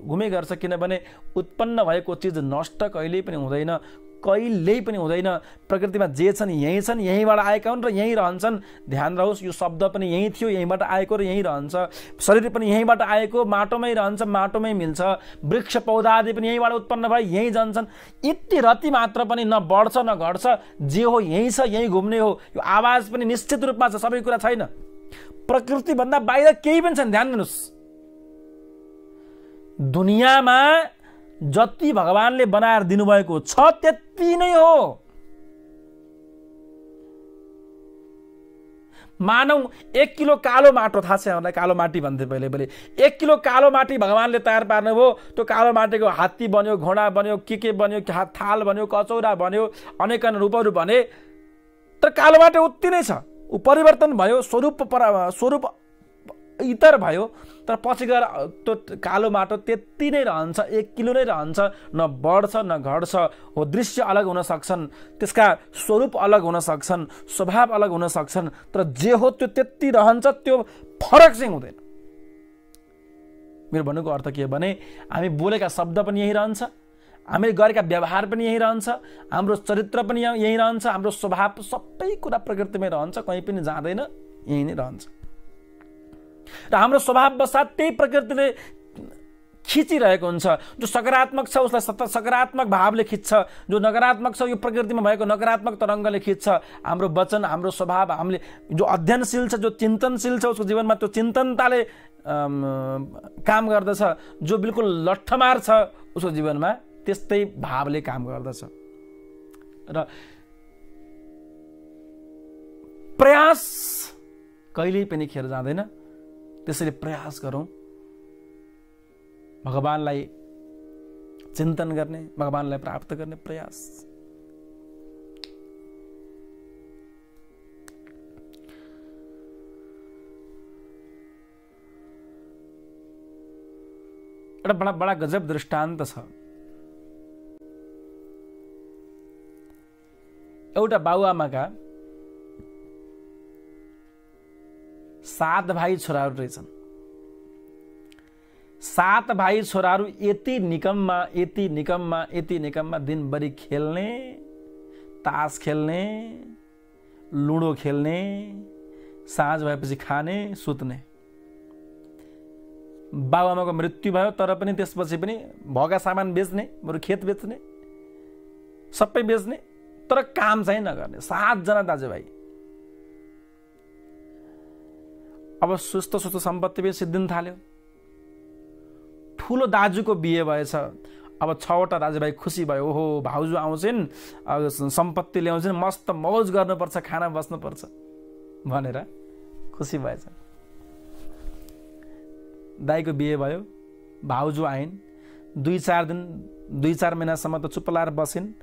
घुमे गर्छ। किनभने उत्पन्न भएको चिज नष्ट कहिल्यै पनि हुँदैन, कहिल्यै पनि हुँदैन। प्रकृतिमा जे छन् यही छन्, यहीँबाट आएका हुन् र यहीँ रहन्छन्। ध्यान रहोस्, यो शब्द पनि यहीँ थियो, यहीँबाट आएको र यहीँ रहन्छ। शरीर पनि यहीँबाट आएको, माटोमै रहन्छ, माटोमै मिल्छ। वृक्ष पौधा आदि पनि यहीँबाट उत्पन्न भए यहीँ जान्छन्। यति रति मात्र पनि न बढ्छ न घट्छ, जे हो यहीँ छ, यहीँ घुम्ने हो। यो आवाज पनि निश्चित रूपमा छ, सबै कुरा छैन। प्रकृतिभन्दा बाहिर केही पनि छैन। ध्यान दिनुहोस्, दुनियाँमा जति भगवानले बनाएर दिनुभएको छ त्यति नै हो। मानौ 1 किलो कालो माटो, थाहा छ हामीलाई कालो माटी भन्थे पहिले 1 किलो कालो माटी भगवानले तयार पार्नुभयो। त्यो कालो माटीको हात्ती बन्यो, घोडा बन्यो, के बन्यो, थाल बन्यो, कचौरा बन्यो, अनेक रूपहरू बने। तर कालो माटो उति नै छ, ऊ परिवर्तन भयो, स्वरूप इतर भयो। तर पछि गएर त्यो कालो माटो त्यति नै रहन्छ, 1 किलो नै रहन्छ, न बढ्छ न घट्छ। हो दृश्य अलग हुन सक्छन्, त्यसका स्वरूप अलग हुन सक्छन्, स्वभाव अलग हुन सक्छन्, तर जे हो त्यो त्यति रहन्छ, त्यो फरक चाहिँ हुँदैन। मेरो भन्नुको अर्थ के भने हामी बोलेका शब्द पनि यही रहन्छ, हामीले गरेका व्यवहार पनि यही रहन्छ, हाम्रो चरित्र पनि यही रहन्छ, हाम्रो स्वभाव सबै कुरा प्रकृतिमै रहन्छ, कहीँ पनि जाँदैन, यही नै रहन्छ। र हाम्रो स्वभाव बसात त्यही प्रकृतिले खिचिरहेको हुन्छ। जो सकारात्मक छ उसलाई सकारात्मक भावले खिच्छ, जो नकारात्मक छ यो प्रकृतिमा भएको नकारात्मक तरङ्गले खिच्छ। हाम्रो वचन, हाम्रो स्वभाव, हामीले जो अध्ययनशील छ, जो चिन्तनशील छ, उसको जीवनमा त्यो चिन्तनताले काम गर्दछ। जो बिल्कुल लट्ठमार छ उसको जीवनमा त्यस्तै भावले काम गर्दछ। र प्रयास कहिल्यै पनि खेर जाँदैन। त्यसैले प्रयास गरौँ भगवानलाई चिन्तन गर्ने, भगवानलाई प्राप्त गर्ने प्रयास। एउटा बडा गजब दृष्टान्त छ। एउटा बाबुआमाका 7 भाइ छोराहरू रहेछन्। 7 भाइ छोराहरू यति निकममा दिनभरि खेल्ने, तास खेल्ने, लुडो खेल्ने, साँझ भएपछि खाने, सुत्ने। बाबुआमाको मृत्यु भयो, तर पनि त्यसपछि पनि भएका सामान बेच्ने, बरु खेत बेच्ने, सबै बेच्ने, तर काम चाहिँ नगर्ने। 7 जना दाजुभाइ। अब सुस्त सम्पत्ति पनि सिद्धिन थाल्यो। ठुलो दाजुको बिहे भएछ। अब 6वटा दाजुभाइ खुसी भयो, ओहो भाउजू आउँछन्, सम्पत्ति ल्याउँछन्, मस्त मौज गर्नुपर्छ, खाना बस्नुपर्छ भनेर खुसी भएछ। दाइको बिहे भयो, भाउजू आइन्, 2-4 महिनासम्म त चुप्प लाएर बसिन्।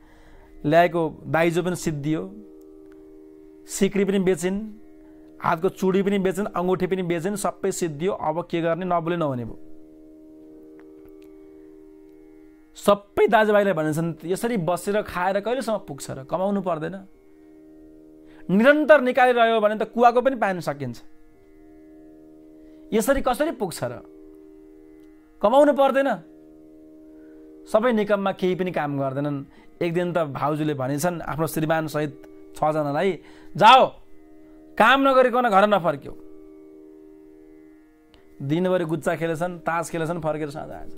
ल्याएको दाइजो पनि सिद्धियो, सिक्री पनि बेचिन्, हातको चुडी पनि बेचिन्, अङ्गुठी पनि बेचिन्, सबै सिद्धियो। अब के गर्ने, नबोले नहुने भयो। सबै दाजुभाइले भनेछन् यसरी बसेर खाएर कहिलेसम्म पुग्छ र, कमाउनु पर्दैन। निरन्तर निकालिरह्यो भने त कुवाको पनि पानी सकिन्छ। यसरी कसरी पुग्छ र, कमाउनु पर्दैन। सबै निकममा केही पनि काम गर्दैनन्। एक दिन त भाउजूले भनेछन् आफ्नो श्रीमान सहित 6 जनालाई, जाओ काम नगरिकन घर नफर्क्यौ। दिनभरि गुच्चा खेलेछन्, तास खेलेछन्, फर्केर साँझ आएछ।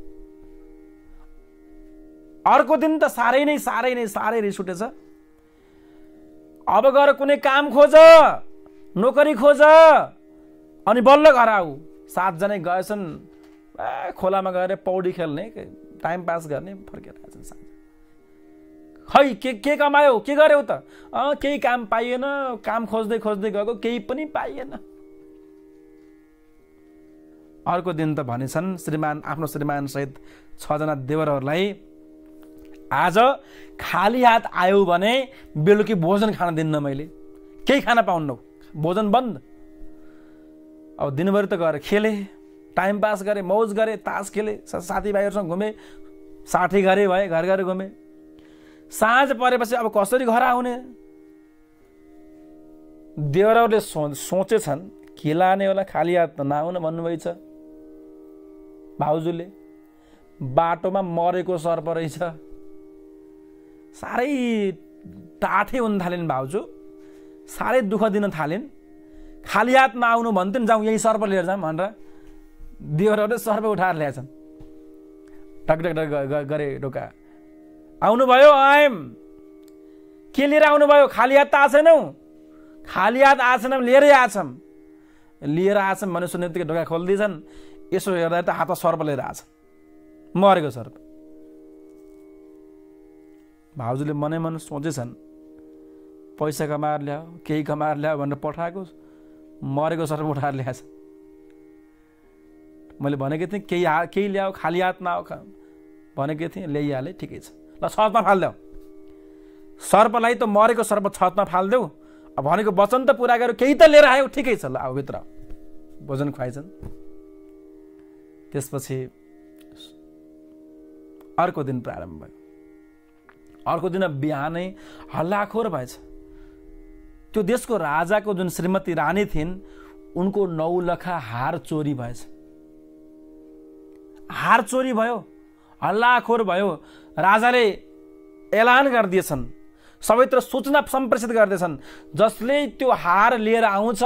अर्को दिन त साह्रै नै रिस उठेछ। अब गएर कुनै काम खोज, नोकरी खोज, अनि बल्ल घर आऊ। 7 जनै गएछन्, खोलामा गएर पौडी खेल्ने, टाइम पास गर्ने, फर्केर आएछन् साँझ। खै के कमायो, के गर्यौ त? केही काम पाइएन, काम खोज्दै गएको, केही पनि पाइएन। अर्को दिन त भनेछन् आफ्नो श्रीमान सहित 6 जना देवरहरूलाई, आज खाली हात आयो भने बेलुकी भोजन खान दिन्न, मैले केही खान पाउन्न, भोजन बन्द। अब दिनभरि त गएर खेले, टाइम पास गरे, मौज गरे, तास खेले, साथीभाइहरूसँग घुमे, साठी घरे भए, घर घुमे। साँझ परेपछि अब कसरी घर आउने? देवरहरूले सोचेछन् के लाने होला, खाली हात त नआउन भन्नुभएछ भाउजूले। बाटोमा मरेको सर्प रहेछ। साह्रै टाठे हुन थालिन् भाउजू, साह्रै दुःख दिन थालिन्। खाली हात नआउनु भन्थ्यो, जाउँ यही सर्प लिएर जाउँ भनेर देवरहरूले सर्प उठाएर ल्याएछन्। टकटक गरे ढोका। आउनुभयो? आएम। के लिएर आउनुभयो? खाली हात त आएनौ। खाली हात आएनौँ, लिएरै आछौँ। लिएर आछौँ भने सुन्ने बित्तिकै ढोका खोलिदिन्छन्। यसो हेर्दा त हातमा सर्प लिएर आछ, मरेको सर्प। भाउजूले मनै मन सोचेछन्, पैसा कमाएर ल्याऊ, केही कमाएर ल्याऊ भनेर पठाएको, मरेको सर्प उठाएर ल्याएछ। मैले भनेको थिएँ केही ल्याऊ, खाली हात नआऊ भनेको थिएँ, ल्याइहाले, ठिकै छ, ल छतमा फालिदेऊ। सर्पलाई त मरेको सर्प छतमा फालिदेऊ, भनेको वचन त पुरा गर्यो, केही त लिएर आयो, ठिकै छ, ल आऊ भित्र, भोजन खुवाइछन्। त्यसपछि अर्को दिन प्रारम्भ भयो। अर्को दिन बिहानै हल्लाखोर भएछ। त्यो देशको राजाको जुन श्रीमती रानी थिइन्, उनको 9 लखा हार चोरी भएछ। हार चोरी भयो, हल्लाखोर भयो। राजाले एलान गरिदिएछन्, सबैतिर सूचना सम्प्रेषित गर्दैछन्, जसले त्यो हार लिएर आउँछ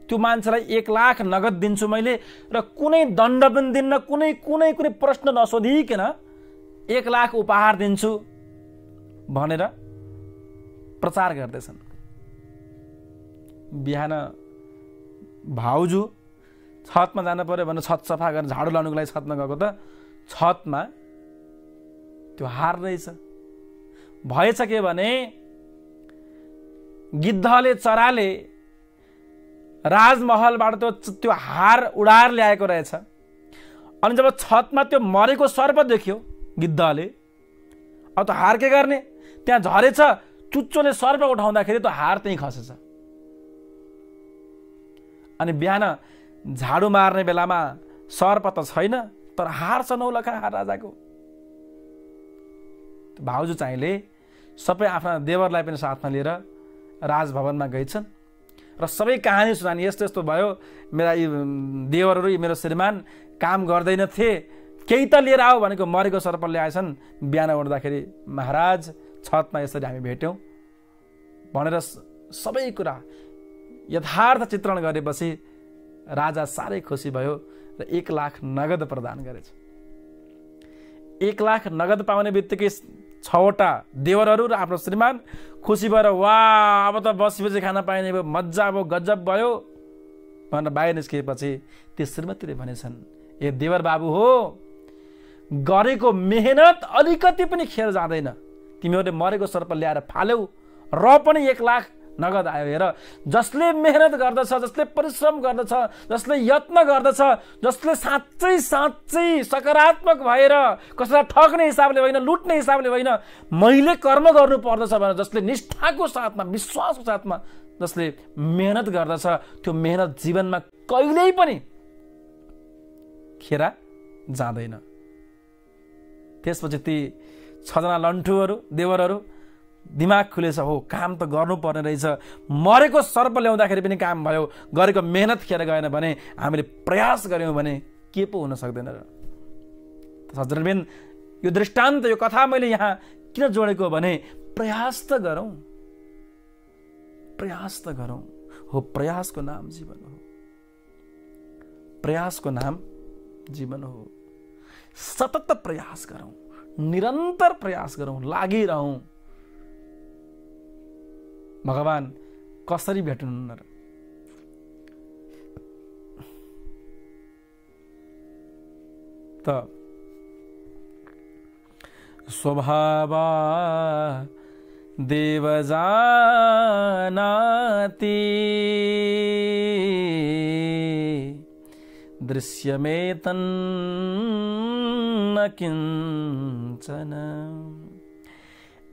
त्यो मान्छेलाई 1 लाख नगद दिन्छु मैले, र कुनै दण्ड पनि दिन्न, कुनै प्रश्न नसोधिकन 1 लाख उपहार दिन्छु भनेर प्रचार गर्दैछन्। बिहान भाउजू छतमा जानु पर्यो भनेर छत सफा गरेर झाडु लाउनुको लागि छतमा गएको, त छतमा त्यो हार रहेछ। भएछ के भने गिद्धले, चराले राजमहलबाट त्यो हार उडाएर ल्याएको रहेछ। अनि जब छतमा त्यो मरेको सर्प देख्यो गिद्धले, अब त हार के गर्ने, त्यहाँ झरेछ, चुच्चोले सर्प उठाउँदाखेरि त्यो हार त्यहीँ खसेछ। अनि बिहान झाडु मार्ने बेलामा सर्प त छैन, तर हार छ 9 लखा हार राजाको। भाउजू चाहिँले सबै आफ्ना देवरलाई पनि साथमा लिएर राजभवनमा गइछन् र सबै कहानी सुनानी, यस्तो यस्तो भयो, मेरा यी देवरहरू, मेरो श्रीमान काम गर्दैनथे, केही त लिएर आऊ भनेको मरेको सर्प ल्याएछन्। बिहान उठ्दाखेरि महाराज छतमा यसरी हामी भेट्यौँ भनेर सबै कुरा यथार्थ चित्रण गरेपछि राजा साह्रै खुसी भयो र 1 लाख नगद प्रदान गरेछ। 1 लाख नगद पाउने बित्तिकै 6वटा देवरहरू र आफ्नो श्रीमान खुसी भएर वाह अब त बसी खान पाइने भयो, मजा अब गजब भयो भनेर बाहिर निस्किएपछि त्यो श्रीमतीले भनेछन्, ए देवर बाबु हो, गरेको मेहनत अलिकति पनि खेर जाँदैन। तिमीहरूले मरेको सर्प ल्याएर फाल्यौ र पनि 1 लाख नगद आयो। हेर, जसले मेहनत गर्दछ, जसले परिश्रम गर्दछ, जसले यत्न गर्दछ, जसले साँच्चै साँच्चै सकारात्मक भएर कसैलाई ठग्ने हिसाबले होइन, लुट्ने हिसाबले होइन, मैले कर्म गर्नु पर्दछ भनेर जसले निष्ठाको साथमा, विश्वासको साथमा जसले मेहनत गर्दछ, त्यो मेहनत जीवनमा कहिल्यै पनि खेरा जाँदैन। त्यसपछि ती 6 जना लन्ठुहरू, देवरहरू दिमाग खुलेछ, हो काम त गर्नुपर्ने रहेछ, मरेको सर्प ल्याउँदाखेरि पनि काम भयो, गरेको मेहनत खेर गएन भने, हामीले प्रयास गऱ्यौँ भने के पो हुन सक्दैन र। हजुरबिन यो दृष्टान्त, यो कथा मैले यहाँ किन जोडेको भने प्रयास त गरौँ, प्रयास त गरौँ। हो, प्रयासको नाम जीवन हो, प्रयासको नाम जीवन हो। सतत प्रयास गरौँ, निरन्तर प्रयास गरौँ, लागिरहौँ। भगवान कसरी भेट्नुहुन्न र? त स्वभावा देव जानाति दृश्यमेतन्न किंचन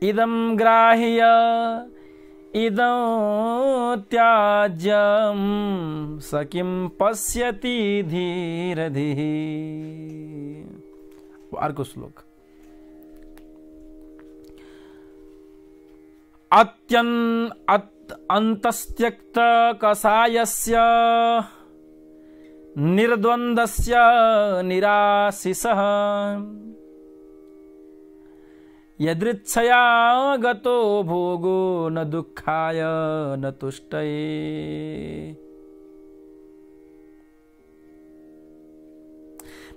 इदं ग्राह्य इदं त्याज्यं स किं पश्यति धीरधिः। अर्को श्लोक। अन्तस्त्यक्त कषायस्य निर्द्वन्द्वस्य निराशिषः यदृच्छया गतो भोगो न दुःखाय न तुष्टये।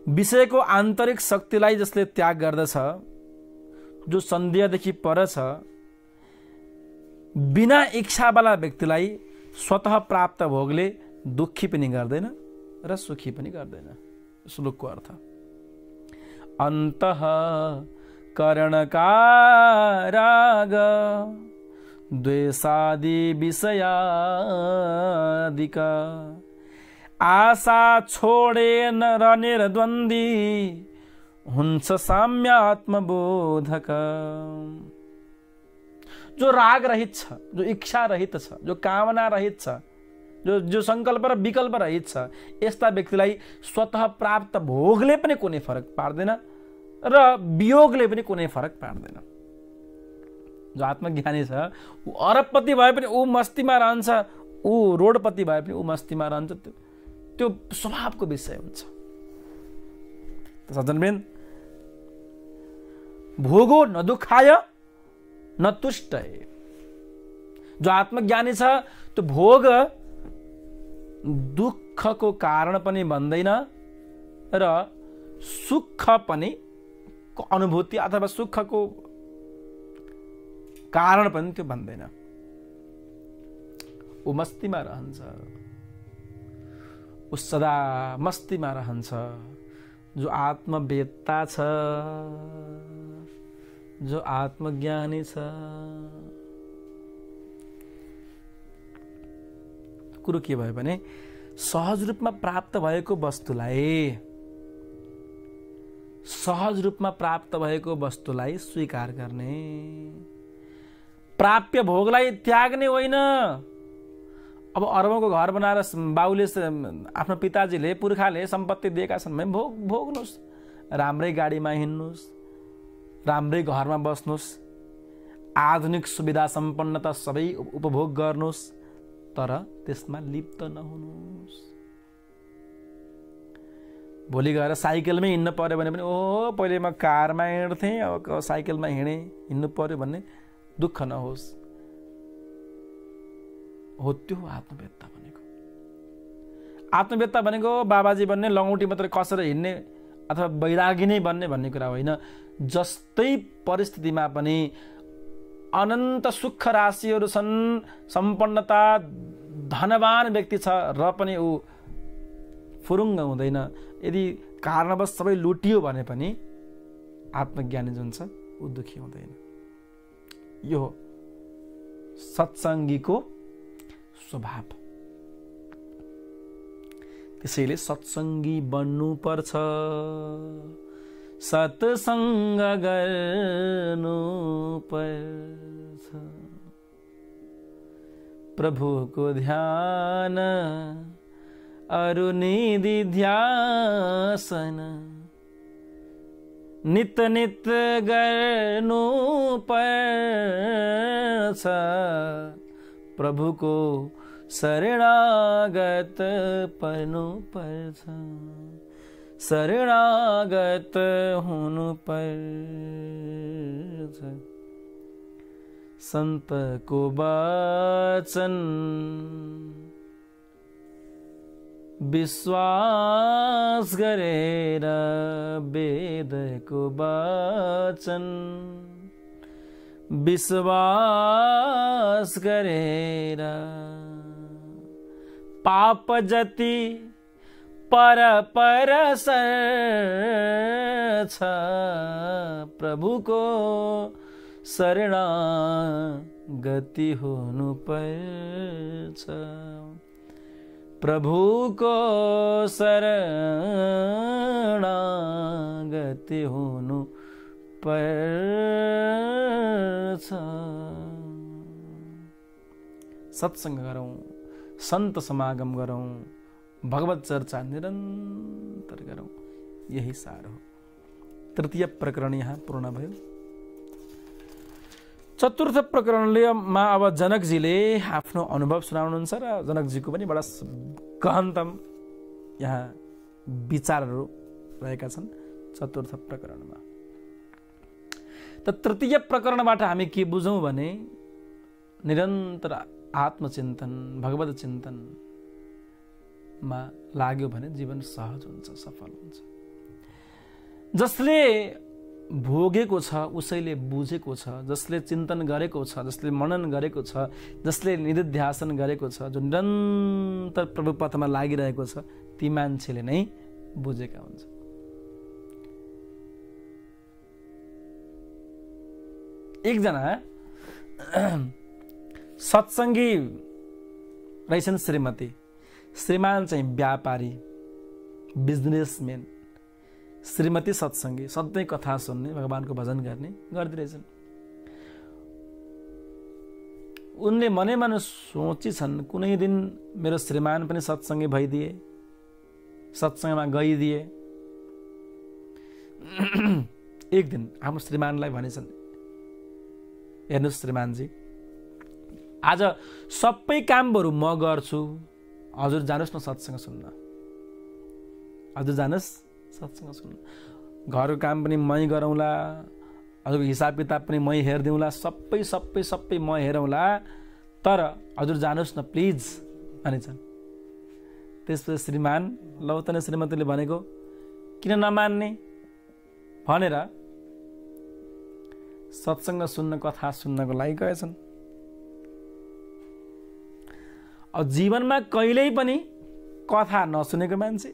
विषयको आन्तरिक शक्तिलाई जसले त्याग गर्दछ, जो सन्देहदेखि पर छ, बिना इच्छावाला व्यक्तिलाई स्वतः प्राप्त भोगले दुःखी पनि गर्दैन र सुखी पनि गर्दैन। श्लोकको अर्थ अन्तः करणकाराग द्वेषादि विषयादिका आशा छोडेन र निर्द्वन्द्वी हुन्छ साम्यात्मबोधक। जो राग रहित छ, जो इच्छा रहित छ, जो कामना रहित छ, जो संकल्प र विकल्प रहित छ, यस्ता व्यक्तिलाई स्वतः प्राप्त भोगले पनि कुनै फरक पार्दैन र वियोगले पनि कुनै फरक पार्दैन। जो आत्मज्ञानी छ ऊ अरबपति भए पनि ऊ मस्तीमा रहन्छ, ऊ रोडपति भए पनि ऊ मस्तीमा रहन्छ। त्यो स्वभावको विषय हुन्छ। सज्जनवृन्द, भोगो न दुखाय न तुष्टय। जो आत्मज्ञानी छ त्यो भोग दुःखको कारण पनि बन्दैन र सुख पनि अनुभूति अथवा सुखको कारण पनि त्यो बन्दैन। ऊ मस्तीमा रहन्छ, ऊ सदा मस्तीमा रहन्छ। जो आत्मवेत्ता छ, जो आत्मज्ञानी छ, कुरो के भयो भने सहज रूपमा प्राप्त भएको वस्तुलाई स्वीकार गर्ने, प्राप्य भोगलाई त्याग्ने होइन। अब अरबौंको घर बनाएर बाउले आफ्नो पिताजीले पुर्खाले सम्पत्ति दिएका छन् भने भोग्नुहोस्, राम्रै गाडीमा हिँड्नुहोस्, राम्रै घरमा बस्नुहोस्, आधुनिक सुविधा सम्पन्नता सबै उपभोग गर्नुहोस्, तर त्यसमा लिप्त नहुनुहोस्। भोलि गएर साइकलमै हिँड्न पर्यो भने पनि ओहो पहिले म कारमा हिँड्थेँ अब साइकलमा हिँड्नु पर्यो भन्ने दुःख नहोस्। हो त्यो आत्मवेत्ता भनेको। आत्मवेत्ता भनेको बाबाजी बन्ने, लङ्गौटी मात्रै कसेर हिँड्ने अथवा वैरागी नै बन्ने भन्ने कुरा होइन। जस्तै परिस्थितिमा पनि अनन्त सुख राशिहरू छन्, सम्पन्नता, धनवान व्यक्ति छ र पनि ऊ फुरुङ्ग हुँदैन। यदि कारणवश सबै लुटियो भने पनि आत्मज्ञानी जुन छ ऊ दुखी हुँदैन। यो सत्सङ्गीको स्वभाव। त्यसैले सत्सङ्गी बन्नु पर्छ, सत्सङ्ग गर्नु पर्छ। प्रभुको ध्यान अरु निधि ध्यासन नित नित गर्नु पर्छ। प्रभुको शरणागत पर्नु पर्छ, शरणागत हुनु पर्छ। सन्तको वचन विश्वास गरेर, वेदको वचन विश्वास गरेर, पाप जति पर पर सर्छ। प्रभुको शरणागति हुनु पर्छ, प्रभुको शरणागति हुनु पर्छ। सत्सङ्ग गरौँ, सन्त समागम गरौँ, भगवत चर्चा निरन्तर गरौँ, यही सार हो। तृतीय प्रकरण यहाँ पूर्ण भयो। चतुर्थ प्रकरणमा अब जनकजीले आफ्नो अनुभव सुनाउनुहुन्छ र जनकजीको पनि बडा गहनतम यहाँ विचारहरू रहेका छन् चतुर्थ प्रकरणमा। त तृतीय प्रकरणबाट हामी के बुझौँ भने निरन्तर आत्मचिन्तन, भगवत चिन्तनमा लाग्यो भने जीवन सहज हुन्छ, सफल हुन्छ। जसले भोगेको छ उसैले बुझेको छ, जसले चिन्तन गरेको छ, जसले मनन गरेको छ, जसले निधिध्यासन गरेको छ, जो निरन्तर प्रभु पथमा लागिरहेको छ, ती मान्छेले नै बुझेका हुन्छ। एकजना सत्संगी रहेछन् श्रीमती, श्रीमान चाहिँ व्यापारी बिजनेसम्यान, श्रीमती सत्संगी, सधैँ कथा सुन्ने, भगवानको भजन गर्ने गर्दैरहेछन्। उनले मनै मन सोचिछन् कुनै दिन मेरो श्रीमान पनि सत्संगी भइदिए, सत्संगमा गइदिए। एक दिन आफ्नो श्रीमानलाई भनेछन्, हेर्नुहोस् श्रीमानजी, आज सबै कामहरू म गर्छु, हजुर जानुहोस् न सत्संग सुन्न, हजुर जानुहोस् सत्संग सुन्न। घरको काम पनि मै गरौँला, हजुरको हिसाब किताब पनि मै हेरिदिउँला, सबै सबै सबै म हेरौँला, तर हजुर जानुहोस् न प्लिज भनिन्छन्। त्यसपछि श्रीमान लौतने श्रीमतीले भनेको किन नमान्ने भनेर सत्संग सुन्न, कथा सुन्नको लागि गएछन्। अब जीवनमा कहिल्यै पनि कथा नसुनेको मान्छे,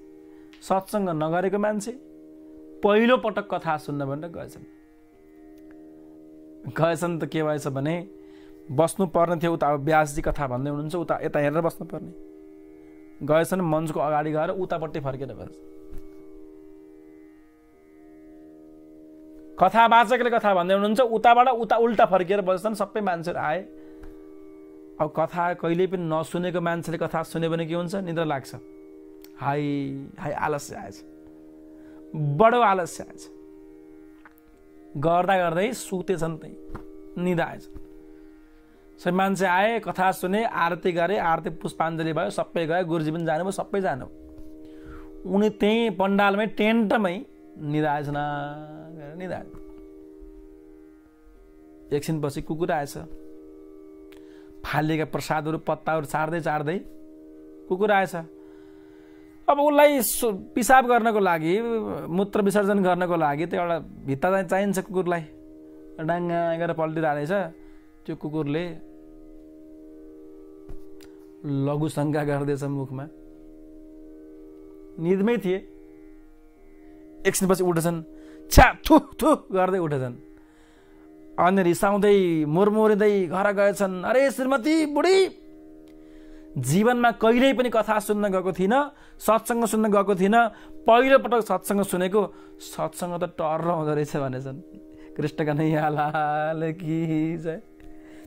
सत्संग नगरेको मान्छे पहिलो पटक कथा सुन्न भनेर गएछन्। गएछन् त के भएछ भने बस्नु पर्ने थियो, उता अब व्यासजी कथा भन्दै हुनुहुन्छ, उता यता हेरेर बस्नु पर्ने। गएछन् मञ्चको अगाडि गएर उतापट्टि फर्केर बस, कथावाचकले कथा भन्दै हुनुहुन्छ, उताबाट उता उल्टा फर्केर बस्छन्। सबै मान्छेहरू आए। अब कथा कहिल्यै पनि नसुनेको मान्छेले कथा सुन्यो भने के हुन्छ? निद्रा लाग्छ। हाई हाई आलस्य आएछ, बडो आलस्य आएछ। गर्दा गर्दै सुतेछन्, त्यही निदा आएछ। सबै मान्छे आए, कथा सुने, आरती गरे, आरती पुष्पाञ्जली भयो, सबै गए, गुरुजी पनि जानुभयो, सबै जानु। उनी त्यही पण्डालमै टेन्टमै निदा आएछ न, निदा आएछ। एकछिनपछि कुकुर आएछ, फालिएका प्रसादहरू पत्ताहरू चाड्दै चाड्दै कुकुर आएछ। अब उसलाई पिसाब गर्नको लागि, मूत्र विसर्जन गर्नको लागि त एउटा भित्ता चाहिन्छ कुकुरलाई। डाङ्गा गरेर पल्टिरहेछ। त्यो कुकुरले लघु शङ्का गर्दैछ मुखमा। निदमै थिए। एकछिनपछि उठेछन्, छ्या थु थु गर्दै उठेछन्। अनि रिसाउँदै मुरमुरिँदै घर गएछन्। अरे श्रीमती बुढी, जीवनमा कहिल्यै पनि कथा सुन्न गएको थिइनँ, सत्सङ्ग सुन्न गएको थिइनँ, पहिलो पटक सत्सङ्ग सुनेको। सत्सङ्ग त टर्र हुँदो रहेछ भनेछन्। कृष्ण कन्हैया लाल की जय।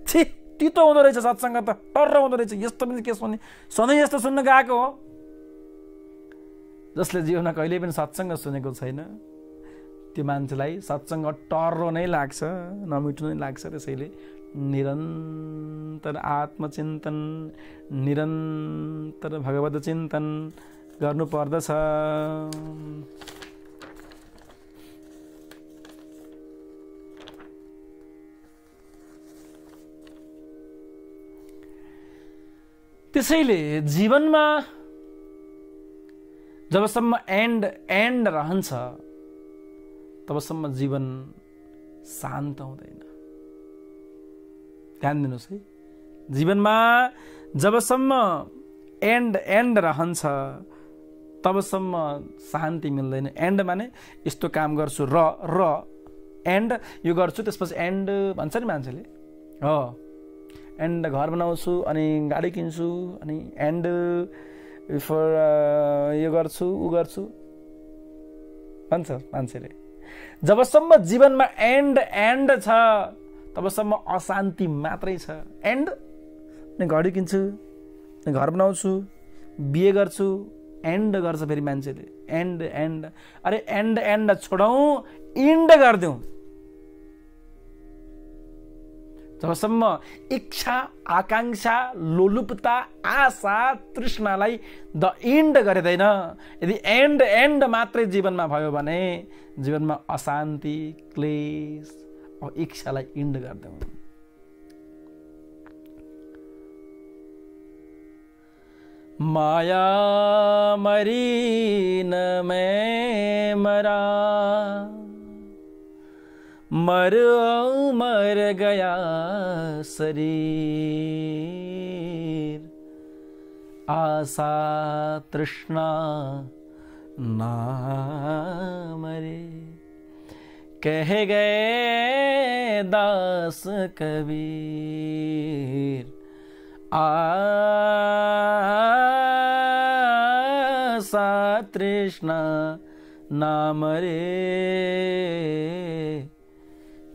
छि, तितो हुँदो रहेछ सत्सङ्ग त, टर्र हुँदो रहेछ। यस्तो पनि के सुन्ने, सधैँ यस्तो सुन्न गएको हो। जसले जीवनमा कहिल्यै पनि सत्सङ्ग सुनेको छैन, त्यो मान्छेलाई सत्सङ्ग टर्रो नै लाग्छ, नमिठो नै लाग्छ। त्यसैले निरन्तर आत्मचिन्तन, निरन्तर भगवत चिन्तन गर्नु पर्दछ। त्यसैले जीवनमा जबसम्म एन्ड रहन्छ तबसम्म जीवन शान्त हुँदैन। ध्यान दिनुहोस् है, जीवनमा जबसम्म एन्ड रहन्छ तबसम्म शान्ति मिल्दैन। एन्ड माने यस्तो काम गर्छु र एन्ड यो गर्छु, त्यसपछि एन्ड भन्छ नि मान्छेले। हो, एन्ड घर बनाउँछु, अनि गाडी किन्छु, अनि एन्ड बिफोर यो गर्छु उ गर्छु भन्छ मान्छेले। जबसम्म जीवनमा एन्ड छ तबसम्म अशान्ति मात्रै छ। एन्ड घडी किन्छु, घर बनाउँछु, बिहे गर्छु, एन्ड गर्छ फेरि मान्छेले। एन्ड अरे एन्ड छोडौँ, इन्ड गरिदेऊ। जबसम्म इच्छा, आकांक्षा, लोलुपता, आशा, तृष्णालाई द इन्ड गरिँदैन, यदि एन्ड मात्रै जीवनमा भयो भने जीवनमा अशान्ति, क्लेश, इच्छालाई इन्ड गर्दैनौँ। माया मरी न मैं मरा, मर गया शरीर, आशा तृष्णा ना मरे, कह गए दास कबीर। आशा तृष्णा नाम रे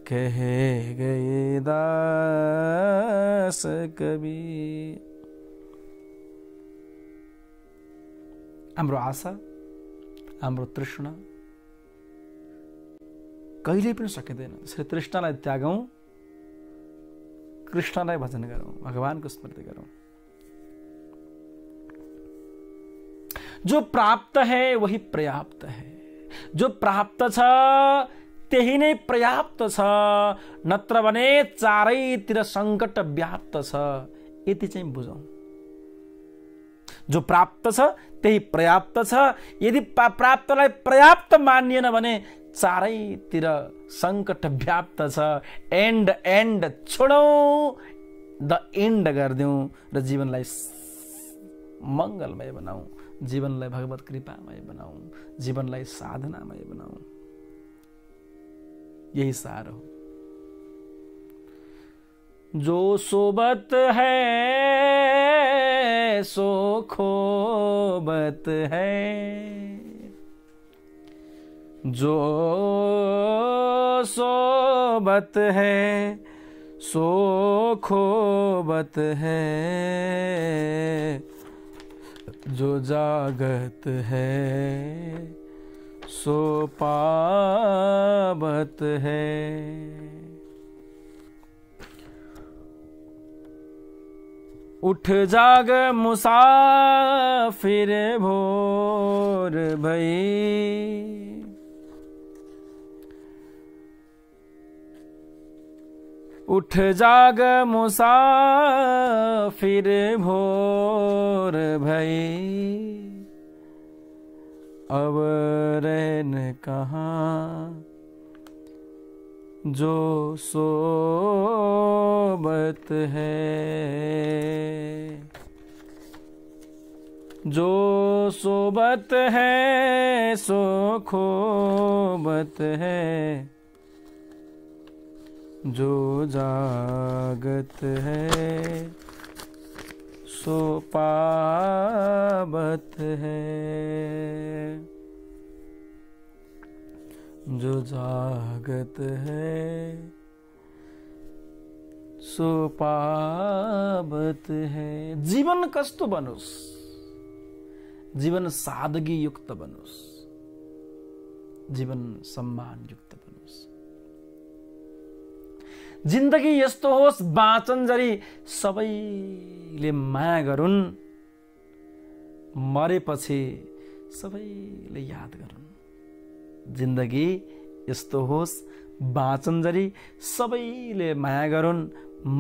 कहे गए दास कबीर। हाम्रो आशा हाम्रो तृष्णा कहिले पनि सकिँदैन। त्यसरी तृष्णालाई त्यागौं, कृष्णलाई भजन गरौं, भगवानको स्मृति गरौं। जो प्राप्त है वही पर्याप्त है, जो प्राप्त छ त्यही नै पर्याप्त छ, नत्र भने चारैतिर संकट व्याप्त छ। यति चाहिँ बुझौं। जो प्राप्त छ त्यही पर्याप्त छ। यदि प्राप्तलाई पर्याप्त मानिएन भने चारैतिर संकट व्याप्त छ। एन्ड छोडौं, द एन्ड गरिदेऊ र जीवनलाई मंगलमय बनाऊ, जीवनलाई भगवत कृपामय बनाऊ, जीवनलाई साधनामय बनाऊ। यही सार हो। जो सोबत है सो खोबत है, जो सोबत है सो खोबत है, जो जागत है सो पावत है। उठ जाग मुसाफिर भोर भई, उठ जाग मुसाफिर भोर भई, अब रहन कहाँ जो सोबत है, जो सोबत है सो खोबत है, जो जागत है सो पावत है, जो जागत है सो पावत है। जीवन कस्तो बनोस्, जीवन सादगी युक्त बनोस्, जीवन सम्मान युक्त बनोस्। जिन्दगी यस्तो होस् बाँचन्जरी सबैले माया गरून्, मरेपछि सबैले याद गरून्। जिन्दगी यस्तो होस् बाँचन्जरी सबैले माया गरून्,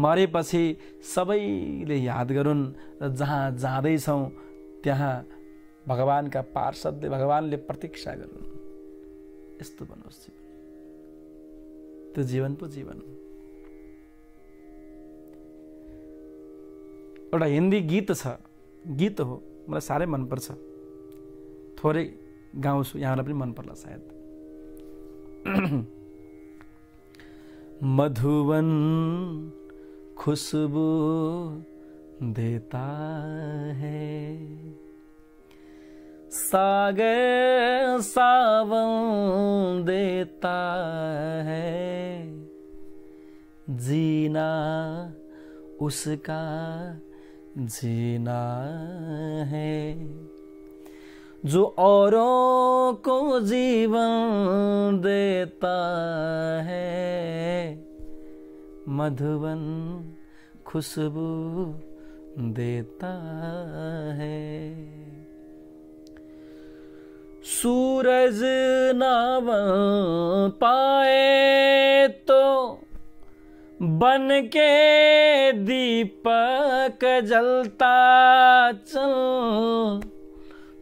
मरेपछि सबैले याद गरून्। र जहाँ जाँदैछौँ त्यहाँ भगवानका पार्षदले, भगवानले प्रतीक्षा गरून्। यस्तो बनोस् जीवन। त्यो जीवन पो जीवन। एउटा हिन्दी गीत छ, गीत हो, मलाई साह्रै मनपर्छ। थोरै गाउँछु, यहाँलाई पनि मन पर्ला सायद। मधुवन खुशबू देता है, सागर सावन देता है, जीना उसका जीना है, जो औरों को जीवन देता है, मधुवन खुशबू देता है। सूरज ना बन पाए तो बन के दीपक जलता चल,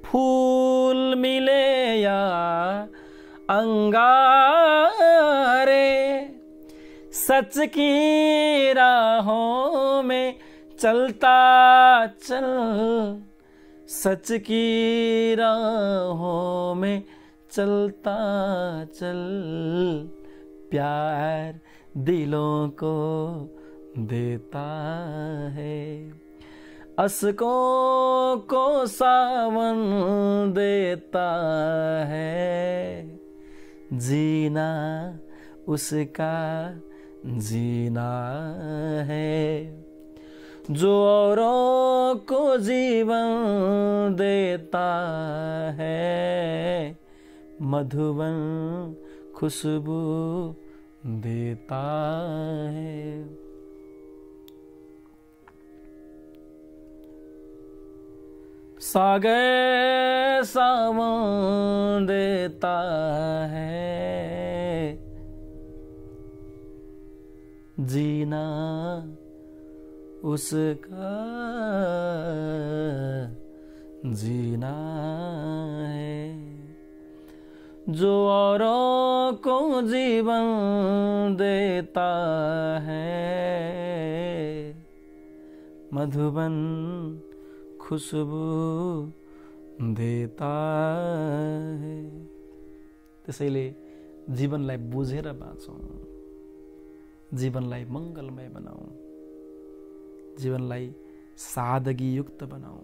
फूल मिले या अंगारे, सच की राहों में चलता चल, सच की राहों में चलता चल, प्यार दिलों को देता है, अशकों को सावन देता है, जीना उसका जीना है। जो औरों को जीवन देता है, मधुबन खुशबू देता है। सागर सावन देता है, जीना उसका जीना है। जो औरों को जीवन देता है, मधुबन खुशबू देता है। त्यसैले जीवनलाई बुझेर बाँचौँ, जीवनलाई मङ्गलमय बनाऊ, जीवनलाई सादगीयुक्त बनाऊ,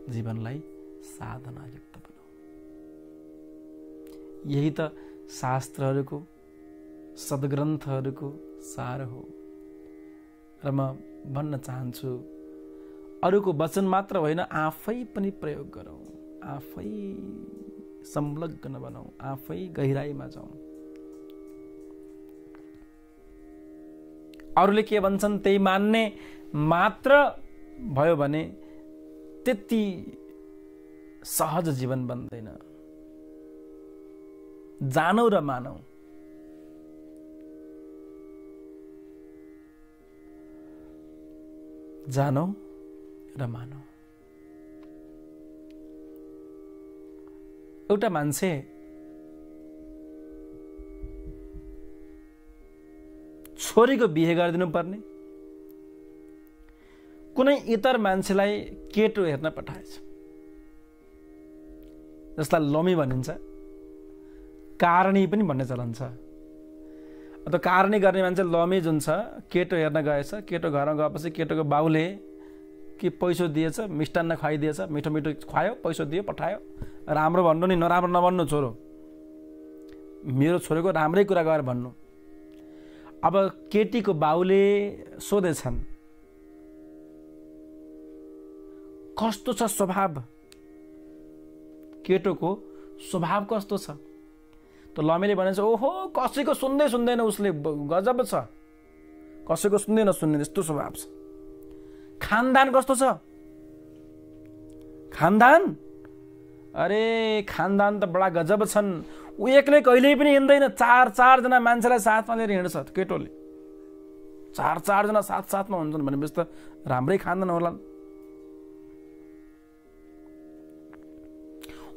जीवनलाई साधनायुक्त बनाऊ। यही त शास्त्रहरूको सद्ग्रन्थहरूको सार हो। र म भन्न चाहन्छु, अरूको वचन मात्र होइन, आफै पनि प्रयोग गरौँ, आफै संलग्न बनाऊ, आफै गहिराईमा जाउँ। अरूले के भन्छन् त्यही मान्ने मात्र भयो भने त्यति सहज जीवन बन्दैन। जानौ र मानौ। जानौ र मानौ। एउटा मान्छे छोरीको बिहे गरिदिनु पर्ने, कुनै इतर मान्छेलाई केटो हेर्न पठाएछ, जसलाई लमी भनिन्छ, कारणी पनि भन्ने चलन छ। त कारणी गर्ने मान्छे लमी जुन छ, केटो हेर्न गएछ, केटो घरमा गएपछि केटोको बाउले के पैसो दिएछ, मिष्टान्न खुवाइदिएछ, मिठो मिठो खुवायो, पैसो दियो, पठायो। राम्रो भन्नु नि, नराम्रो नभन्नु छोरो, मेरो छोरीको राम्रै कुरा गरेर भन्नु। अब केटीको बाउले सोधेछन्, कस्तो छ स्वभाव, केटोको स्वभाव कस्तो छ? त लमीले भनेछ, ओहो कसैको सुन्दै सुन्दैन उसले, गजब छ, कसैको सुन्दै नसुन्ने त्यस्तो स्वभाव छ। खानदान कस्तो छ? खानदान, अरे खानदान त बडा गजब छन्, ऊ एक्लै कहिल्यै पनि हिँड्दैन, चार जना मान्छेलाई साथमा लिएर हिँड्छ केटोले। चार जना साथमा हुन्छन् भनेपछि त राम्रै खानदान होला।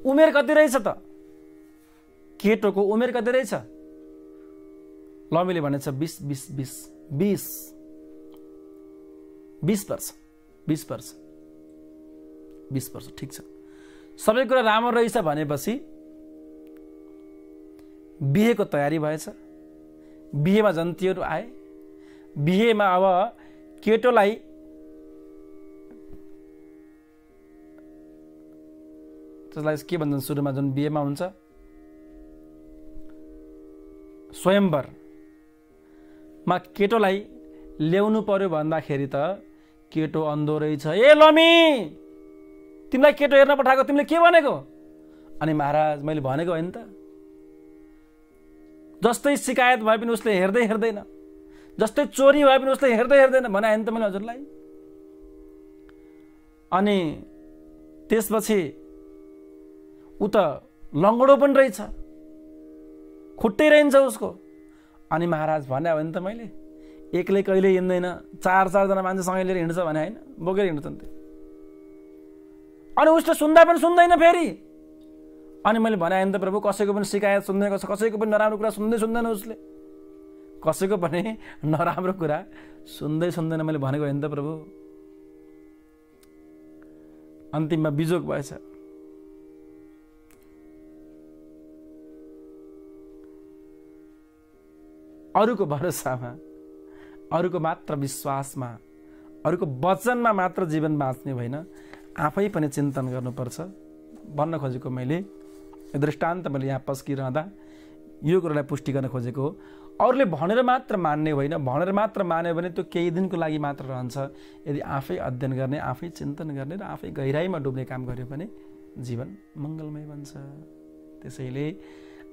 उमेर कति रहेछ त? केटोको उमेर कति रहेछ? लमीले भनेछ 20 वर्ष। ठिक छ, सबै कुरा राम्रो रहेछ भनेपछि बिहेको तयारी भएछ। बिहेमा जन्तीहरू आए। बिहेमा अब केटोलाई त्यसलाई के भन्छन्, सुरुमा जुन बिहेमा हुन्छ स्वयम्वरमा केटोलाई ल्याउनु पर्यो भन्दाखेरि त केटो अन्धो रहेछ। ए लमी, तिमीलाई केटो हेर्न पठाएको, तिमीले के भनेको? अनि महाराज मैले भनेको होइन त, जस्तै शिकायत भए पनि उसले हेर्दैन, जस्तै चोरी भए पनि उसले हेर्दैन भने होइन त मैले हजुरलाई। अनि त्यसपछि ऊ त लङ्गडो पनि रहेछ, खुट्टै रहन्छ उसको। अनि महाराज भने हो नि त, मैले एक्लै कहिले हिँड्दैन, चार जना मान्छेसँग लिएर हिँड्छ भने होइन, बोकेर हिँड्छन् त्यो। अनि उसले सुन्दा पनि सुन्दैन फेरि। अनि मैले भने होइन त प्रभु, कसैको पनि शिकायत सुन्दैन, कसैको पनि नराम्रो कुरा सुन्दैन उसले, कसैको पनि नराम्रो कुरा सुन्दैन मैले भनेको होइन त प्रभु। अन्तिममा बिजोग भएछ। अरूको भरोसामा, अरूको मात्र विश्वासमा, अरूको वचनमा मात्र जीवन बाँच्ने होइन, आफै पनि चिन्तन गर्नुपर्छ। भन्न खोजेको मैले दृष्टान्त मैले यहाँ पस्किरहँदा यो कुरालाई पुष्टि गर्न खोजेको हो। अरूले भनेर मात्र मान्ने होइन, भनेर मात्र मान्यो भने त्यो केही दिनको लागि मात्र रहन्छ। यदि आफै अध्ययन गर्ने, आफै चिन्तन गर्ने र आफै गहिराइमा डुब्ने काम गर्यो भने जीवन मङ्गलमय बन्छ। त्यसैले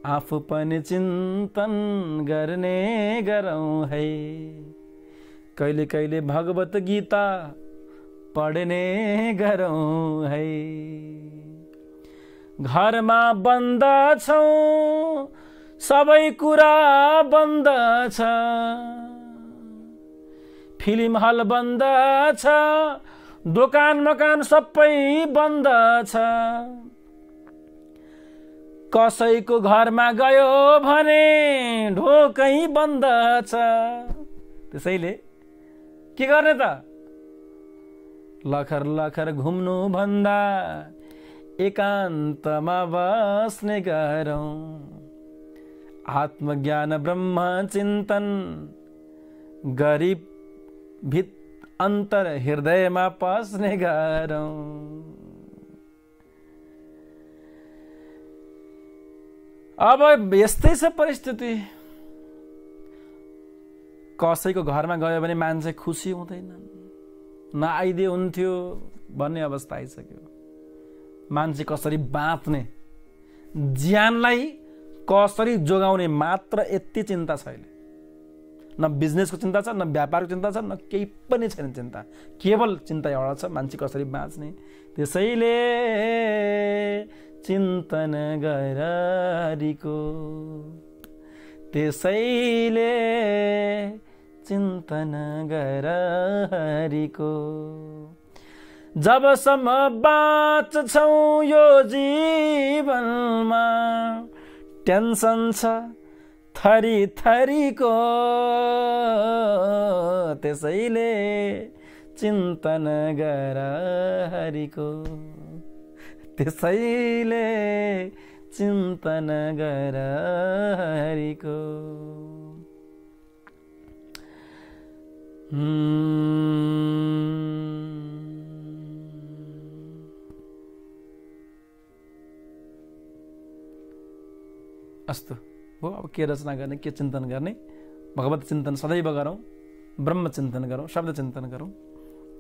आफू पनि चिन्तन गर्ने गरौँ है, कहिले कहिले भगवत गीता पढ्ने गरौँ है। घरमा बन्द छौँ, सबै कुरा बन्द छ, फिल्म हल बन्द छ, दोकान मकान सबै बन्द छ। कसैको घरमा गयो भने ढोकै बन्द छ। त्यसैले के गर्ने त? लखर लखर घुम्नु भन्दा एकान्तमा बस्ने गरौँ, आत्मज्ञान ब्रह्म चिन्तन गरी भित अन्तर हृदयमा पस्ने गरौँ। अब यस्तै छ परिस्थिति। कसैको घरमा गयो भने मान्छे खुसी हुँदैन, नआइदिए हुन्थ्यो भन्ने अवस्था आइसक्यो। मान्छे कसरी बाँच्ने, ज्यानलाई कसरी जोगाउने मात्र यति चिन्ता छ अहिले। न बिजनेसको चिन्ता छ, न व्यापारको चिन्ता छ, न केही पनि छैन चिन्ता। केवल चिन्ता एउटा छ, मान्छे कसरी बाँच्ने। त्यसैले चिन्तन गर हरिको, त्यसैले चिन्तन गर हरिको। जबसम्म बाँच्छौँ यो जीवनमा, टेन्सन छ थरी थरीको, त्यसैले चिन्तन गर हरिको, त्यसैले चिन्तन गर हरिको। अस्तु हो, अब के रचना गर्ने, के चिन्तन गर्ने? भगवत चिन्तन सदैव गरौँ, ब्रह्म चिन्तन गरौँ, शब्द चिन्तन गरौँ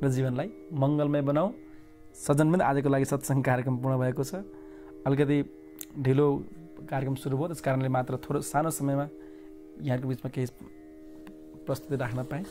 र जीवनलाई मङ्गलमय बनाऊ। सज्जनवृन्द, आजको लागि सत्सङ्ग कार्यक्रम पूर्ण भएको छ। अलिकति ढिलो कार्यक्रम सुरु भयो, त्यस कारणले मात्र थोरै सानो समयमा यहाँको बिचमा केही प्रस्तुति राख्न पाएँ।